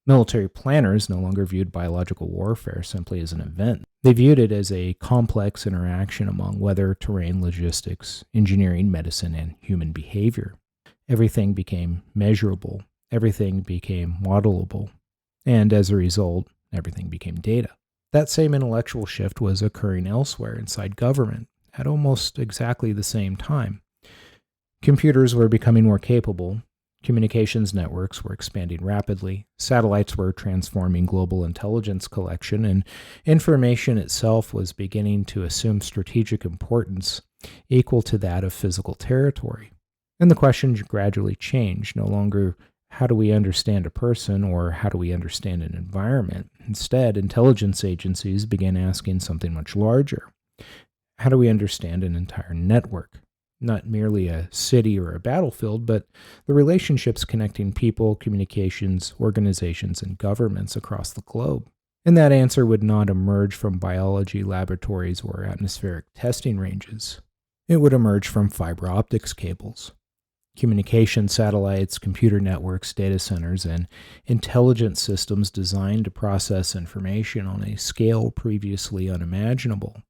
Military planners no longer viewed biological warfare simply as an event. They viewed it as a complex interaction among weather, terrain, logistics, engineering, medicine, and human behavior. Everything became measurable. Everything became modelable, and as a result, everything became data. That same intellectual shift was occurring elsewhere inside government at almost exactly the same time. Computers were becoming more capable, communications networks were expanding rapidly, satellites were transforming global intelligence collection, and information itself was beginning to assume strategic importance equal to that of physical territory. And the question gradually changed, no longer how do we understand a person or how do we understand an environment? Instead, intelligence agencies began asking something much larger. How do we understand an entire network? not merely a city or a battlefield, but the relationships connecting people, communications, organizations, and governments across the globe. And that answer would not emerge from biology laboratories or atmospheric testing ranges. It would emerge from fiber optics cables. Communication satellites, computer networks, data centers, and intelligence systems designed to process information on a scale previously unimaginable.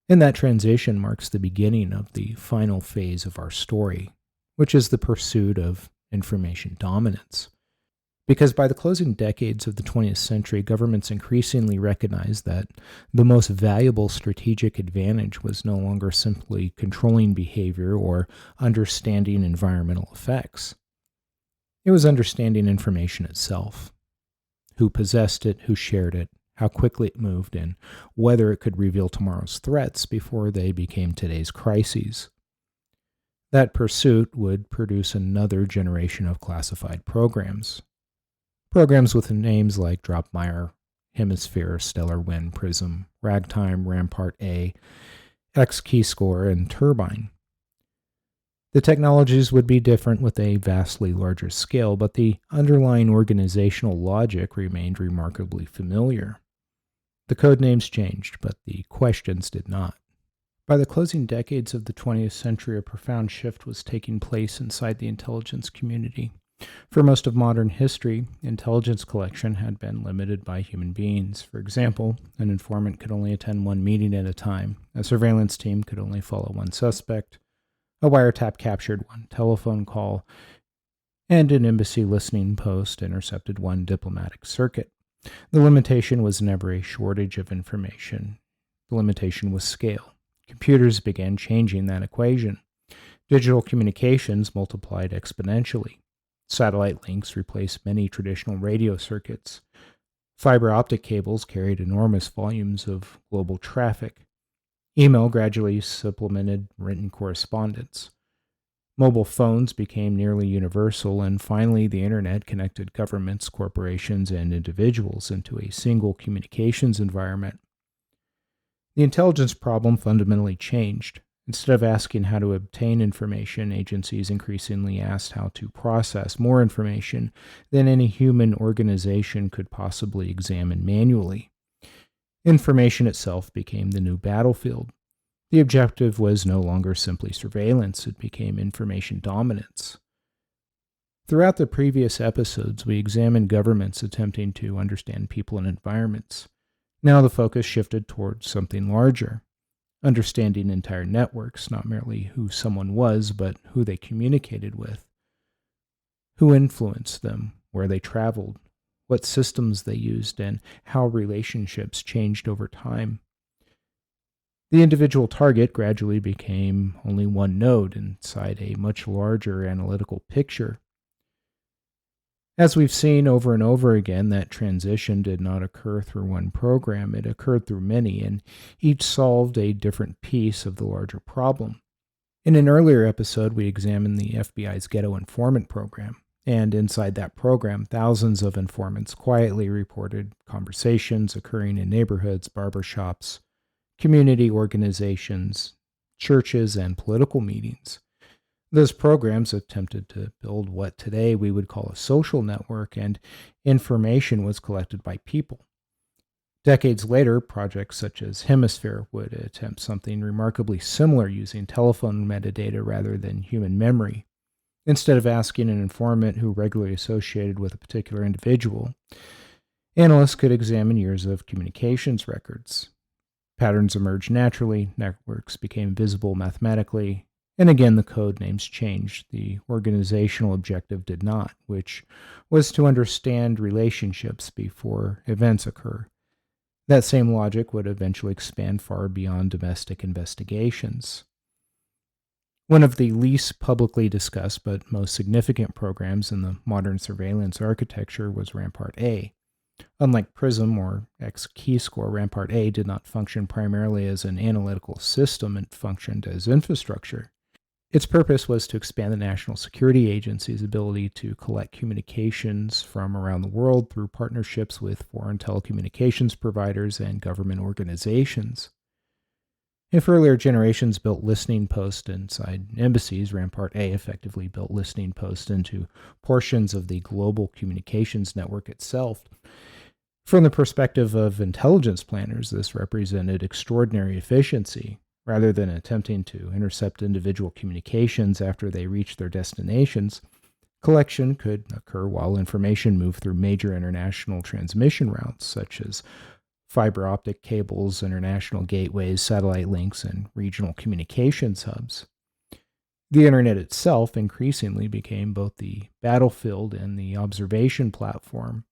And that transition marks the beginning of the final phase of our story, which is the pursuit of information dominance. Because by the closing decades of the 20th century, governments increasingly recognized that the most valuable strategic advantage was no longer simply controlling behavior or understanding environmental effects. It was understanding information itself. Who possessed it, who shared it, how quickly it moved, and whether it could reveal tomorrow's threats before they became today's crises. That pursuit would produce another generation of classified programs. Programs with names like Dropmeyer, Hemisphere, STELLARWIND, PRISM, Ragtime, Rampart A, XKeyscore, and TURBINE. The technologies would be different with a vastly larger scale, but the underlying organizational logic remained remarkably familiar. The code names changed, but the questions did not. By the closing decades of the 20th century, a profound shift was taking place inside the intelligence community. For most of modern history, intelligence collection had been limited by human beings. For example, an informant could only attend one meeting at a time, a surveillance team could only follow one suspect, a wiretap captured one telephone call, and an embassy listening post intercepted one diplomatic circuit. The limitation was never a shortage of information. The limitation was scale. Computers began changing that equation. Digital communications multiplied exponentially. Satellite links replaced many traditional radio circuits. Fiber optic cables carried enormous volumes of global traffic. Email gradually supplemented written correspondence. Mobile phones became nearly universal, and finally the internet connected governments, corporations, and individuals into a single communications environment. The intelligence problem fundamentally changed. Instead of asking how to obtain information, agencies increasingly asked how to process more information than any human organization could possibly examine manually. Information itself became the new battlefield. The objective was no longer simply surveillance, it became information dominance. Throughout the previous episodes, we examined governments attempting to understand people and environments. Now the focus shifted towards something larger. Understanding entire networks, not merely who someone was, but who they communicated with, who influenced them, where they traveled, what systems they used, and how relationships changed over time. The individual target gradually became only one node inside a much larger analytical picture. As we've seen over and over again, that transition did not occur through one program, it occurred through many, and each solved a different piece of the larger problem. In an earlier episode, we examined the FBI's Ghetto Informant Program, and inside that program, thousands of informants quietly reported conversations occurring in neighborhoods, barbershops, community organizations, churches, and political meetings. Those programs attempted to build what today we would call a social network, and information was collected by people. Decades later, projects such as Hemisphere would attempt something remarkably similar using telephone metadata rather than human memory. Instead of asking an informant who regularly associated with a particular individual, analysts could examine years of communications records. Patterns emerged naturally, networks became visible mathematically, and again the code names changed. The organizational objective did not, which was to understand relationships before events occur. That same logic would eventually expand far beyond domestic investigations. One of the least publicly discussed but most significant programs in the modern surveillance architecture was Rampart A. Unlike PRISM or XKeyscore, Rampart A did not function primarily as an analytical system, it functioned as infrastructure. Its purpose was to expand the National Security Agency's ability to collect communications from around the world through partnerships with foreign telecommunications providers and government organizations. If earlier generations built listening posts inside embassies, Rampart A effectively built listening posts into portions of the global communications network itself. From the perspective of intelligence planners, this represented extraordinary efficiency. Rather than attempting to intercept individual communications after they reached their destinations, collection could occur while information moved through major international transmission routes, such as fiber optic cables, international gateways, satellite links, and regional communications hubs. The Internet itself increasingly became both the battlefield and the observation platform,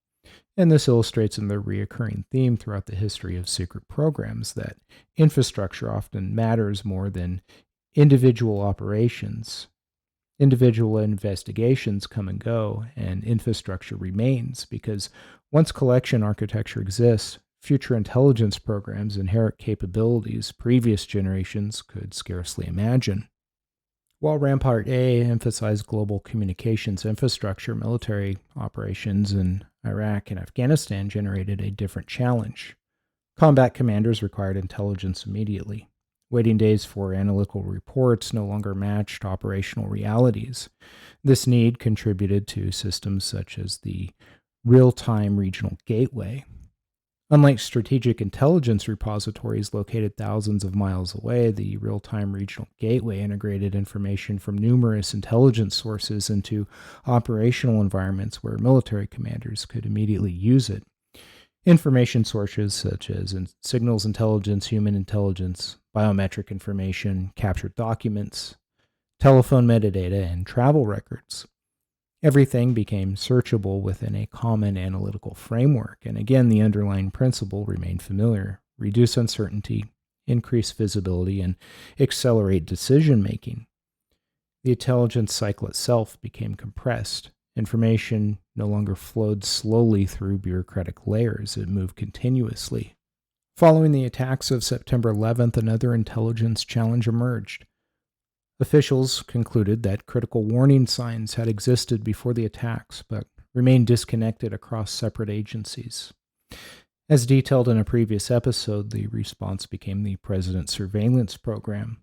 and this illustrates in the recurring theme throughout the history of secret programs that infrastructure often matters more than individual operations. Individual investigations come and go, and infrastructure remains, because once collection architecture exists, future intelligence programs inherit capabilities previous generations could scarcely imagine. While Rampart A emphasized global communications infrastructure, military operations in Iraq and Afghanistan generated a different challenge. Combat commanders required intelligence immediately. Waiting days for analytical reports no longer matched operational realities. This need contributed to systems such as the real-time regional gateway. Unlike strategic intelligence repositories located thousands of miles away, the real-time regional gateway integrated information from numerous intelligence sources into operational environments where military commanders could immediately use it. Information sources such as signals intelligence, human intelligence, biometric information, captured documents, telephone metadata, and travel records. Everything became searchable within a common analytical framework, and again, the underlying principle remained familiar: reduce uncertainty, increase visibility, and accelerate decision-making. The intelligence cycle itself became compressed. Information no longer flowed slowly through bureaucratic layers, it moved continuously. Following the attacks of September 11th, another intelligence challenge emerged. Officials concluded that critical warning signs had existed before the attacks, but remained disconnected across separate agencies. As detailed in a previous episode, the response became the President's Surveillance Program.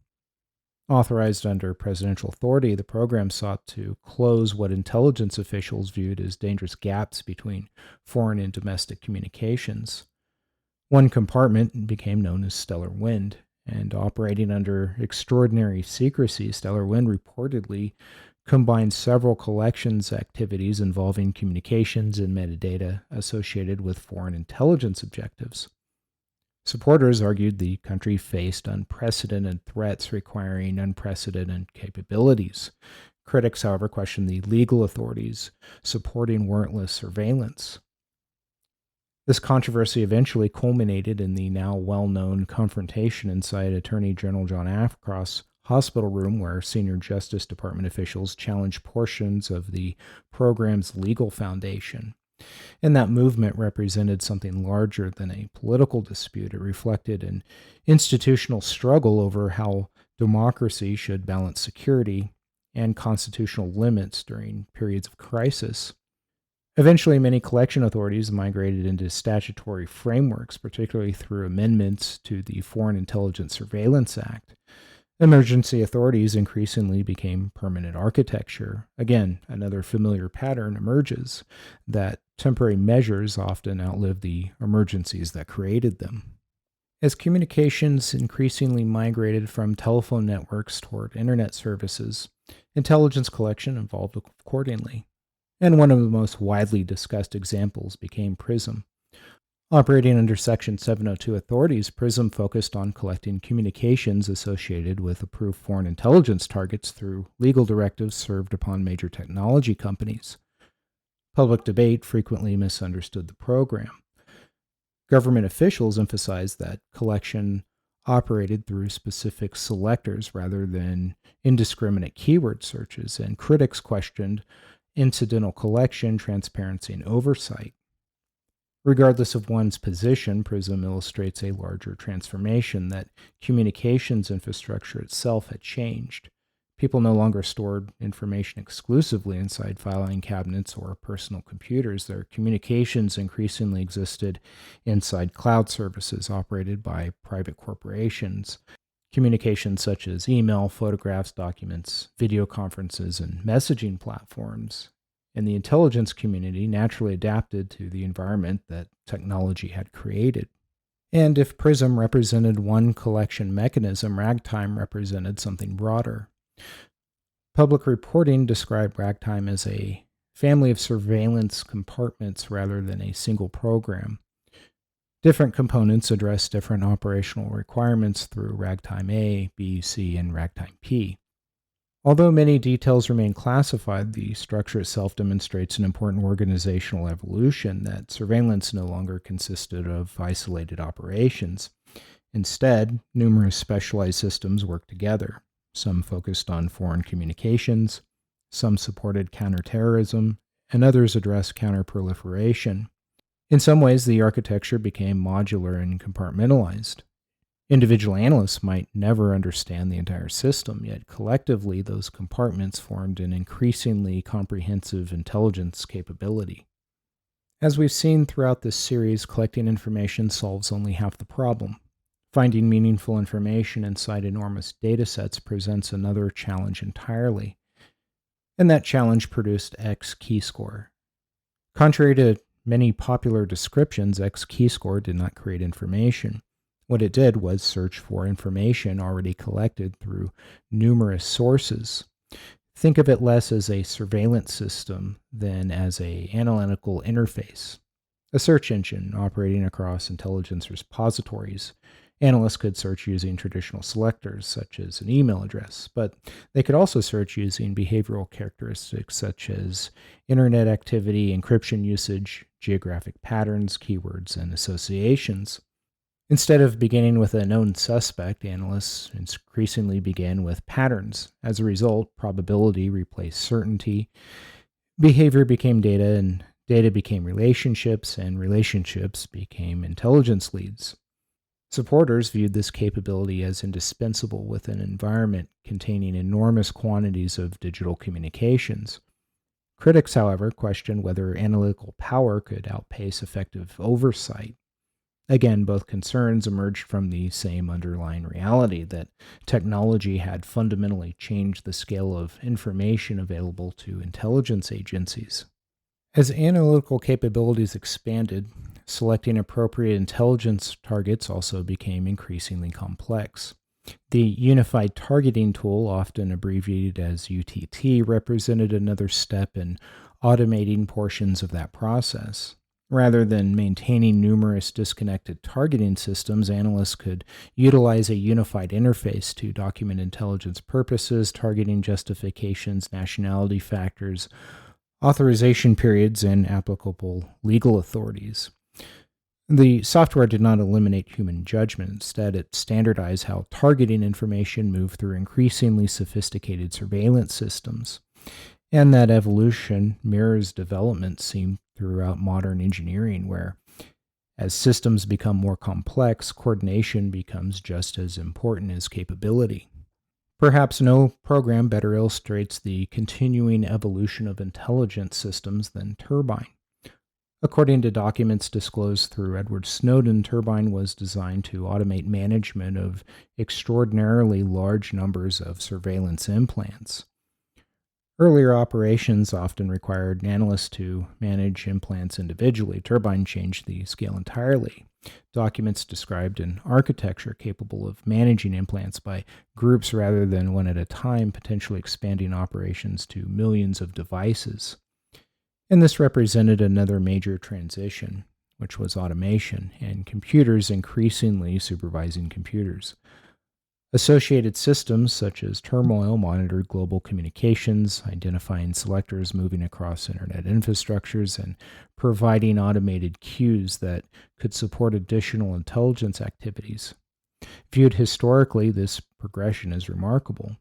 Authorized under presidential authority, the program sought to close what intelligence officials viewed as dangerous gaps between foreign and domestic communications. One compartment became known as STELLARWIND, and operating under extraordinary secrecy, STELLARWIND reportedly combined several collections activities involving communications and metadata associated with foreign intelligence objectives. Supporters argued the country faced unprecedented threats requiring unprecedented capabilities. Critics, however, questioned the legal authorities supporting warrantless surveillance. This controversy eventually culminated in the now well-known confrontation inside Attorney General John Ashcroft's hospital room, where senior Justice Department officials challenged portions of the program's legal foundation. And that movement represented something larger than a political dispute. It reflected an institutional struggle over how democracy should balance security and constitutional limits during periods of crisis. Eventually, many collection authorities migrated into statutory frameworks, particularly through amendments to the Foreign Intelligence Surveillance Act. Emergency authorities increasingly became permanent architecture. Again, another familiar pattern emerges, that temporary measures often outlive the emergencies that created them. As communications increasingly migrated from telephone networks toward internet services, intelligence collection evolved accordingly. And one of the most widely discussed examples became PRISM. Operating under Section 702 authorities, PRISM focused on collecting communications associated with approved foreign intelligence targets through legal directives served upon major technology companies. Public debate frequently misunderstood the program. Government officials emphasized that collection operated through specific selectors rather than indiscriminate keyword searches, and critics questioned incidental collection, transparency, and oversight. Regardless of one's position, PRISM illustrates a larger transformation, that communications infrastructure itself had changed. People no longer stored information exclusively inside filing cabinets or personal computers. Their communications increasingly existed inside cloud services operated by private corporations. Communications such as email, photographs, documents, video conferences, and messaging platforms, and the intelligence community naturally adapted to the environment that technology had created. And if PRISM represented one collection mechanism, Ragtime represented something broader. Public reporting described Ragtime as a family of surveillance compartments rather than a single program. Different components address different operational requirements through Ragtime A, B, C, and Ragtime P. Although many details remain classified, the structure itself demonstrates an important organizational evolution that surveillance no longer consisted of isolated operations. Instead, numerous specialized systems worked together. Some focused on foreign communications, some supported counterterrorism, and others addressed counterproliferation. In some ways, the architecture became modular and compartmentalized. Individual analysts might never understand the entire system, yet collectively those compartments formed an increasingly comprehensive intelligence capability. As we've seen throughout this series, collecting information solves only half the problem. Finding meaningful information inside enormous datasets presents another challenge entirely, and that challenge produced XKeyscore. Contrary to many popular descriptions, XKeyscore did not create information. What it did was search for information already collected through numerous sources. Think of it less as a surveillance system than as an analytical interface, a search engine operating across intelligence repositories. Analysts could search using traditional selectors, such as an email address, but they could also search using behavioral characteristics such as internet activity, encryption usage, geographic patterns, keywords, and associations. Instead of beginning with a known suspect, analysts increasingly began with patterns. As a result, probability replaced certainty, behavior became data, and data became relationships, and relationships became intelligence leads. Supporters viewed this capability as indispensable with an environment containing enormous quantities of digital communications. Critics, however, questioned whether analytical power could outpace effective oversight. Again, both concerns emerged from the same underlying reality that technology had fundamentally changed the scale of information available to intelligence agencies. As analytical capabilities expanded, selecting appropriate intelligence targets also became increasingly complex. The Unified Targeting Tool, often abbreviated as UTT, represented another step in automating portions of that process. Rather than maintaining numerous disconnected targeting systems, analysts could utilize a unified interface to document intelligence purposes, targeting justifications, nationality factors, authorization periods, and applicable legal authorities. The software did not eliminate human judgment. Instead, it standardized how targeting information moved through increasingly sophisticated surveillance systems. And that evolution mirrors development seen throughout modern engineering, where as systems become more complex, coordination becomes just as important as capability. Perhaps no program better illustrates the continuing evolution of intelligence systems than TURBINE. According to documents disclosed through Edward Snowden, TURBINE was designed to automate management of extraordinarily large numbers of surveillance implants. Earlier operations often required analysts to manage implants individually. TURBINE changed the scale entirely. Documents described an architecture capable of managing implants by groups rather than one at a time, potentially expanding operations to millions of devices. And this represented another major transition, which was automation and computers increasingly supervising computers. Associated systems such as Turmoil monitored global communications, identifying selectors moving across internet infrastructures, and providing automated queues that could support additional intelligence activities. Viewed historically, this progression is remarkable.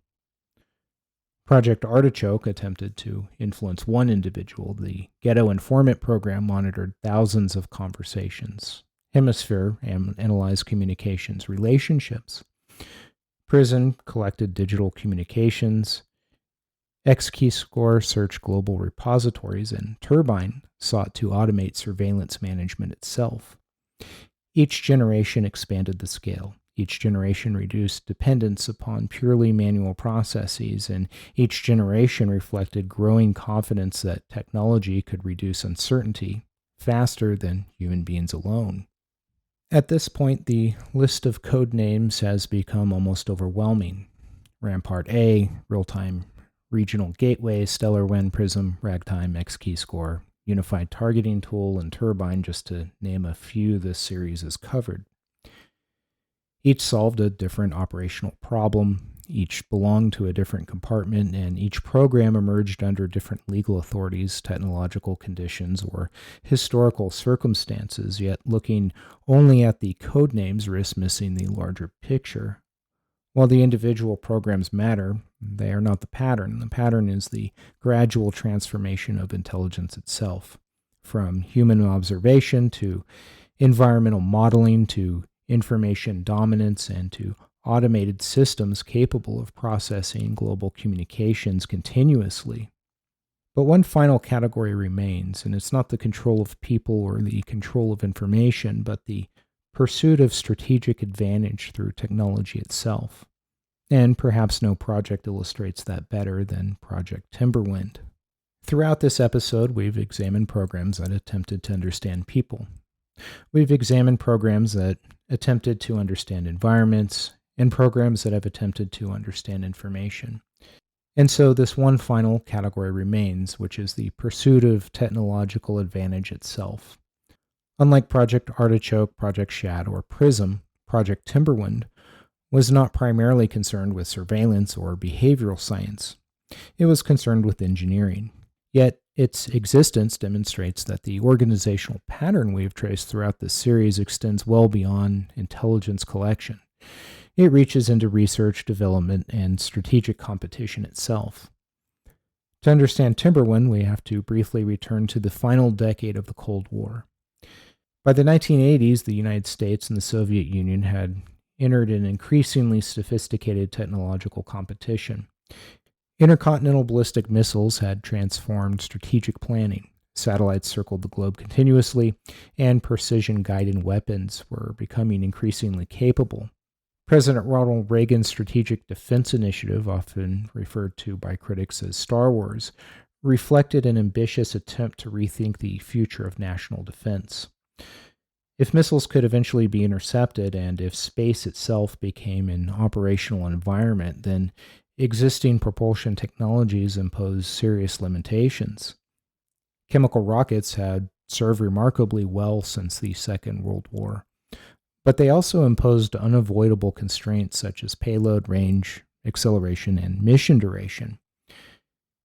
Project Artichoke attempted to influence one individual. The Ghetto Informant program monitored thousands of conversations. Hemisphere analyzed communications relationships. PRISM collected digital communications. XKeyscore searched global repositories, and TURBINE sought to automate surveillance management itself. Each generation expanded the scale. Each generation reduced dependence upon purely manual processes, and each generation reflected growing confidence that technology could reduce uncertainty faster than human beings alone. At this point, the list of code names has become almost overwhelming. Rampart A, Real-Time Regional Gateway, STELLARWIND, PRISM, Ragtime, XKeyscore, Unified Targeting Tool, and TURBINE, just to name a few this series has covered. Each solved a different operational problem, each belonged to a different compartment, and each program emerged under different legal authorities, technological conditions, or historical circumstances, yet looking only at the code names risks missing the larger picture. While the individual programs matter, they are not the pattern. The pattern is the gradual transformation of intelligence itself, from human observation to environmental modeling to information dominance and to automated systems capable of processing global communications continuously. But one final category remains, and it's not the control of people or the control of information, but the pursuit of strategic advantage through technology itself. And perhaps no project illustrates that better than Project Timberwind. Throughout this episode, we've examined programs that attempted to understand people. We've examined programs that attempted to understand environments, and programs that have attempted to understand information. And so this one final category remains, which is the pursuit of technological advantage itself. Unlike Project Artichoke, Project SHAD, or PRISM, Project Timberwind was not primarily concerned with surveillance or behavioral science. It was concerned with engineering. Yet its existence demonstrates that the organizational pattern we've traced throughout this series extends well beyond intelligence collection. It reaches into research, development, and strategic competition itself. To understand Timberwind, we have to briefly return to the final decade of the Cold War. By the 1980s, the United States and the Soviet Union had entered an increasingly sophisticated technological competition. Intercontinental ballistic missiles had transformed strategic planning. Satellites circled the globe continuously, and precision-guided weapons were becoming increasingly capable. President Ronald Reagan's Strategic Defense Initiative, often referred to by critics as Star Wars, reflected an ambitious attempt to rethink the future of national defense. If missiles could eventually be intercepted, and if space itself became an operational environment, then existing propulsion technologies imposed serious limitations. Chemical rockets had served remarkably well since the Second World War, but they also imposed unavoidable constraints such as payload, range, acceleration, and mission duration.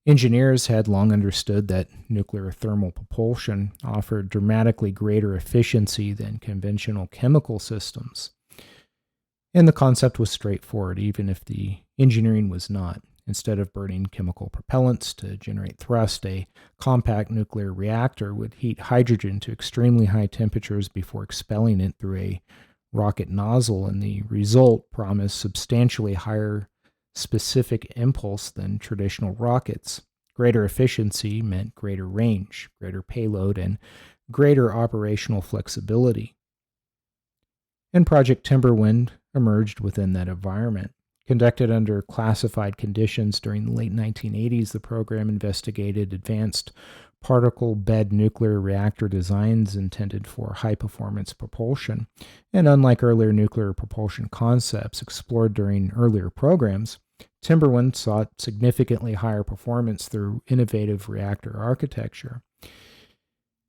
Engineers had long understood that nuclear thermal propulsion offered dramatically greater efficiency than conventional chemical systems. And the concept was straightforward, even if the engineering was not. Instead of burning chemical propellants to generate thrust, a compact nuclear reactor would heat hydrogen to extremely high temperatures before expelling it through a rocket nozzle, and the result promised substantially higher specific impulse than traditional rockets. Greater efficiency meant greater range, greater payload, and greater operational flexibility. And Project Timberwind emerged within that environment. Conducted under classified conditions during the late 1980s, the program investigated advanced particle bed nuclear reactor designs intended for high-performance propulsion. And unlike earlier nuclear propulsion concepts explored during earlier programs, Timberwind sought significantly higher performance through innovative reactor architecture.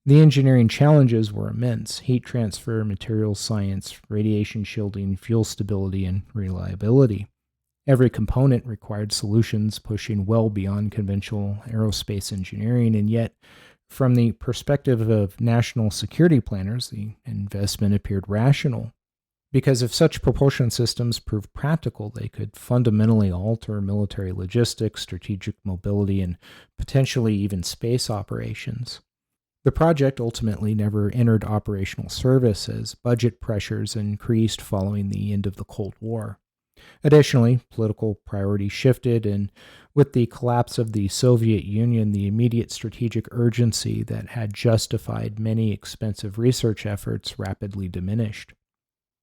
The engineering challenges were immense: heat transfer, materials science, radiation shielding, fuel stability, and reliability. Every component required solutions pushing well beyond conventional aerospace engineering, and yet, from the perspective of national security planners, the investment appeared rational. Because if such propulsion systems proved practical, they could fundamentally alter military logistics, strategic mobility, and potentially even space operations. The project ultimately never entered operational service as budget pressures increased following the end of the Cold War. Additionally, political priorities shifted, and with the collapse of the Soviet Union, the immediate strategic urgency that had justified many expensive research efforts rapidly diminished.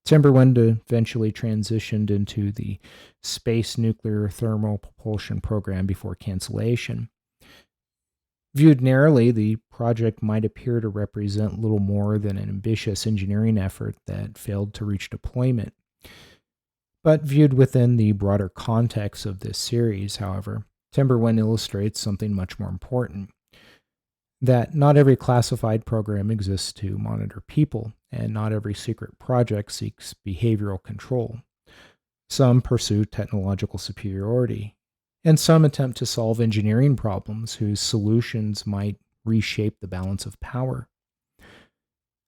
Timberwind eventually transitioned into the Space Nuclear Thermal Propulsion Program before cancellation. Viewed narrowly, the project might appear to represent little more than an ambitious engineering effort that failed to reach deployment. But viewed within the broader context of this series, however, Timberwind illustrates something much more important. That not every classified program exists to monitor people, and not every secret project seeks behavioral control. Some pursue technological superiority, and some attempt to solve engineering problems whose solutions might reshape the balance of power.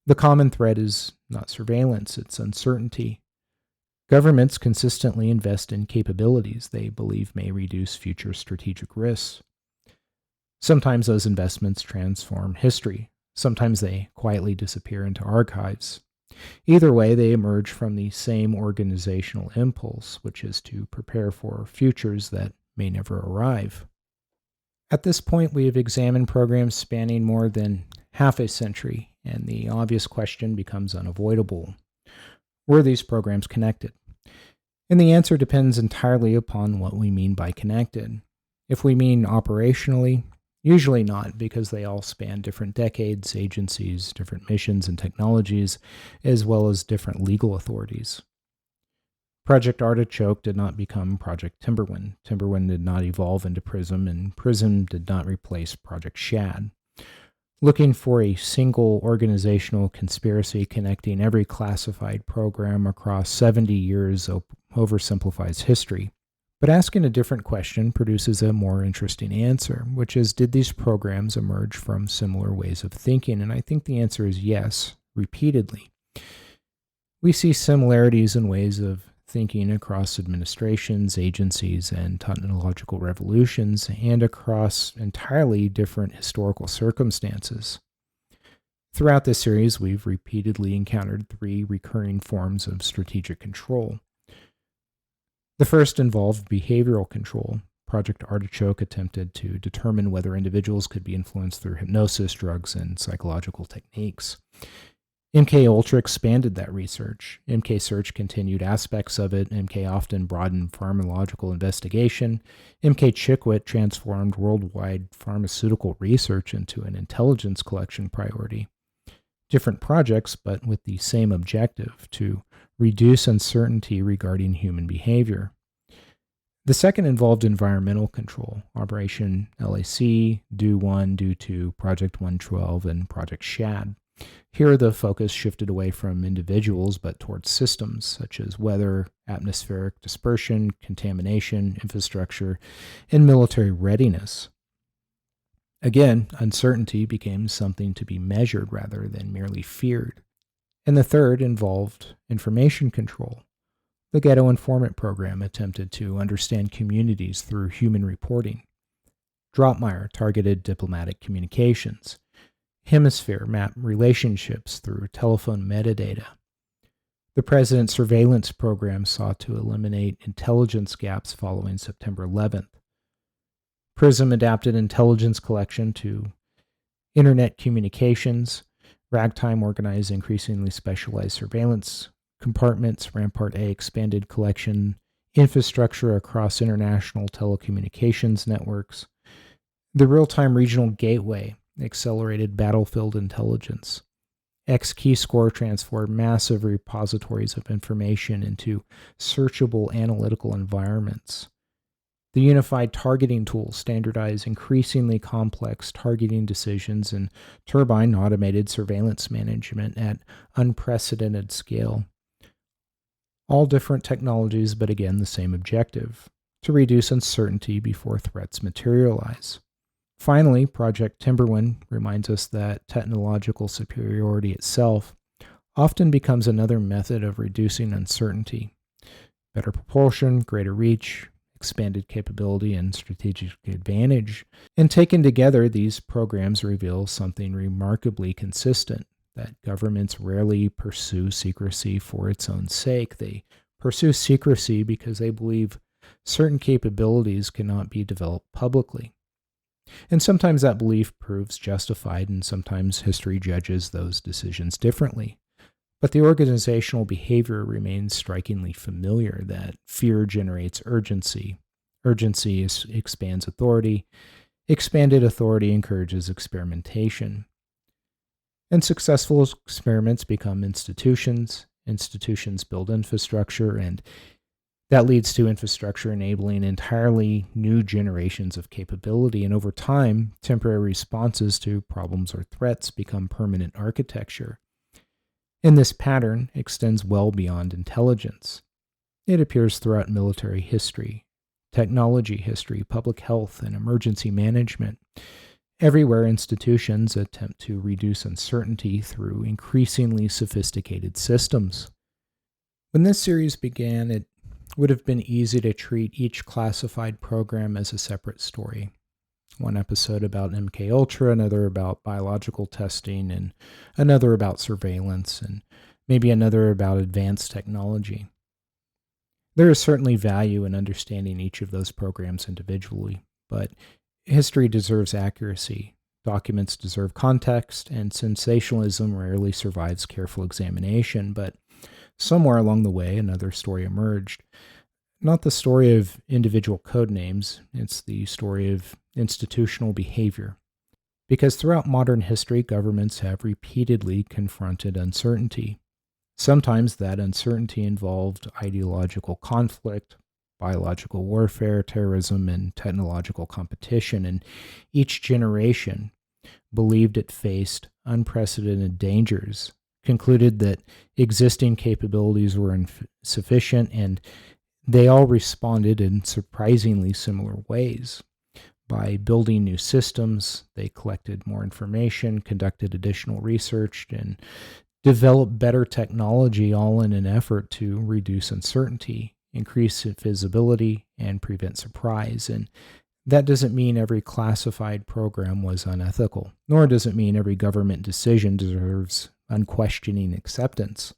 The common thread is not surveillance, it's uncertainty. Governments consistently invest in capabilities they believe may reduce future strategic risks. Sometimes those investments transform history. Sometimes they quietly disappear into archives. Either way, they emerge from the same organizational impulse, which is to prepare for futures that may never arrive. At this point, we have examined programs spanning more than half a century, and the obvious question becomes unavoidable. Were these programs connected? And the answer depends entirely upon what we mean by connected. If we mean operationally, usually not, because they all span different decades, agencies, different missions and technologies, as well as different legal authorities. Project Artichoke did not become Project Timberwind. Timberwind did not evolve into PRISM, and PRISM did not replace Project SHAD. Looking for a single organizational conspiracy connecting every classified program across 70 years oversimplifies history. But asking a different question produces a more interesting answer, which is, did these programs emerge from similar ways of thinking? And I think the answer is yes, repeatedly. We see similarities in ways of thinking across administrations, agencies, and technological revolutions, and across entirely different historical circumstances. Throughout this series, we've repeatedly encountered three recurring forms of strategic control. The first involved behavioral control. Project Artichoke attempted to determine whether individuals could be influenced through hypnosis, drugs, and psychological techniques. MKULTRA expanded that research. MKSearch continued aspects of it. MK often broadened pharmacological investigation. MKChickwit transformed worldwide pharmaceutical research into an intelligence collection priority. Different projects, but with the same objective, to reduce uncertainty regarding human behavior. The second involved environmental control. Operation LAC, Do 1, Do 2, Project 112, and Project SHAD. Here the focus shifted away from individuals but towards systems such as weather, atmospheric dispersion, contamination, infrastructure, and military readiness. Again, uncertainty became something to be measured rather than merely feared. And the third involved information control. The Ghetto Informant Program attempted to understand communities through human reporting. Dropmeyer targeted diplomatic communications. Hemisphere mapped relationships through telephone metadata. The President's Surveillance Program sought to eliminate intelligence gaps following September 11th. PRISM adapted intelligence collection to internet communications. Ragtime organized increasingly specialized surveillance compartments. Rampart A expanded collection infrastructure across international telecommunications networks. The Real-Time Regional Gateway accelerated battlefield intelligence. XKeyscore transformed massive repositories of information into searchable analytical environments. The unified targeting tool standardized increasingly complex targeting decisions, and TURBINE automated surveillance management at unprecedented scale. All different technologies, but again the same objective: to reduce uncertainty before threats materialize. Finally, Project Timberwind reminds us that technological superiority itself often becomes another method of reducing uncertainty. Better propulsion, greater reach, expanded capability, and strategic advantage. And taken together, these programs reveal something remarkably consistent, that governments rarely pursue secrecy for its own sake. They pursue secrecy because they believe certain capabilities cannot be developed publicly. And sometimes that belief proves justified, and sometimes history judges those decisions differently. But the organizational behavior remains strikingly familiar, that fear generates urgency. Urgency expands authority. Expanded authority encourages experimentation. And successful experiments become institutions. Institutions build infrastructure, and that leads to infrastructure enabling entirely new generations of capability. And over time, temporary responses to problems or threats become permanent architecture. And this pattern extends well beyond intelligence. It appears throughout military history, technology history, public health, and emergency management. Everywhere, institutions attempt to reduce uncertainty through increasingly sophisticated systems. When this series began, it would have been easy to treat each classified program as a separate story. One episode about MKULTRA, another about biological testing, and another about surveillance, and maybe another about advanced technology. There is certainly value in understanding each of those programs individually, but history deserves accuracy, documents deserve context, and sensationalism rarely survives careful examination. But somewhere along the way, another story emerged. Not the story of individual code names, it's the story of institutional behavior. Because throughout modern history, governments have repeatedly confronted uncertainty. Sometimes that uncertainty involved ideological conflict, biological warfare, terrorism, and technological competition, and each generation believed it faced unprecedented dangers, concluded that existing capabilities were insufficient, and they all responded in surprisingly similar ways. By building new systems, they collected more information, conducted additional research, and developed better technology, all in an effort to reduce uncertainty, increase visibility, and prevent surprise. And that doesn't mean every classified program was unethical, nor does it mean every government decision deserves unquestioning acceptance.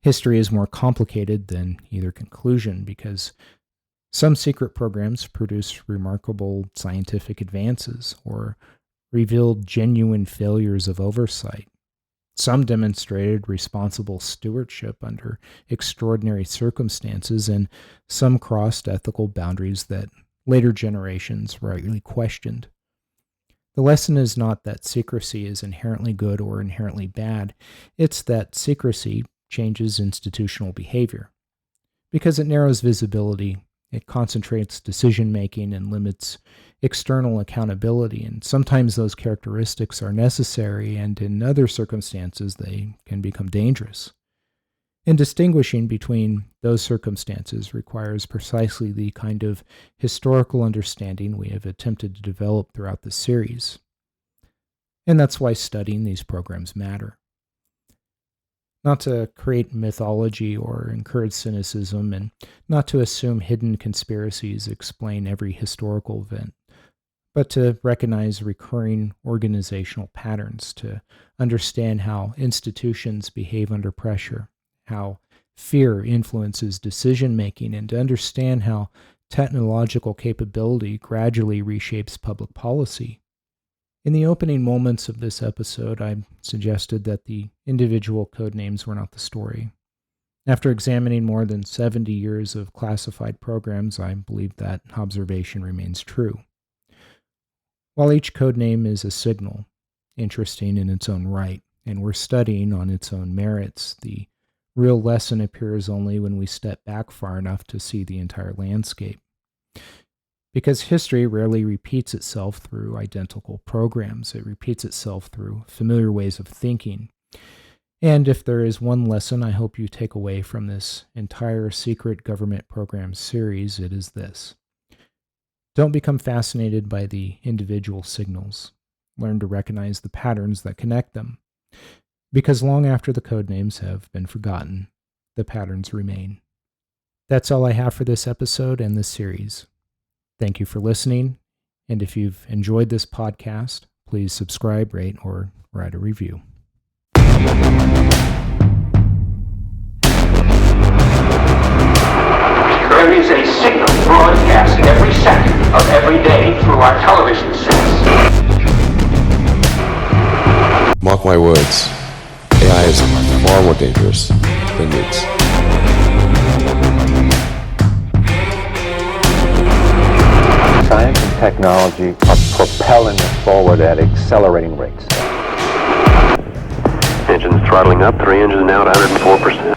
History is more complicated than either conclusion, because some secret programs produce remarkable scientific advances or revealed genuine failures of oversight. Some demonstrated responsible stewardship under extraordinary circumstances, and some crossed ethical boundaries that later generations rightly questioned. The lesson is not that secrecy is inherently good or inherently bad. It's that secrecy changes institutional behavior. Because it narrows visibility, it concentrates decision-making and limits external accountability, and sometimes those characteristics are necessary, and in other circumstances they can become dangerous. And distinguishing between those circumstances requires precisely the kind of historical understanding we have attempted to develop throughout the series. And that's why studying these programs matter. Not to create mythology or encourage cynicism, and not to assume hidden conspiracies explain every historical event, but to recognize recurring organizational patterns, to understand how institutions behave under pressure, how fear influences decision-making, and to understand how technological capability gradually reshapes public policy. In the opening moments of this episode, I suggested that the individual code names were not the story. After examining more than 70 years of classified programs, I believe that observation remains true. While each code name is a signal, interesting in its own right, and worth studying on its own merits, the real lesson appears only when we step back far enough to see the entire landscape. Because history rarely repeats itself through identical programs. It repeats itself through familiar ways of thinking. And if there is one lesson I hope you take away from this entire secret government program series, it is this. Don't become fascinated by the individual signals. Learn to recognize the patterns that connect them. Because long after the code names have been forgotten, the patterns remain. That's all I have for this episode and this series. Thank you for listening, and if you've enjoyed this podcast, please subscribe, rate, or write a review. There is a signal broadcast every second of every day through our television sets. Mark my words, AI is far more dangerous than nukes. Science and technology are propelling us forward at accelerating rates. Engines throttling up, 3 engines now at 104%.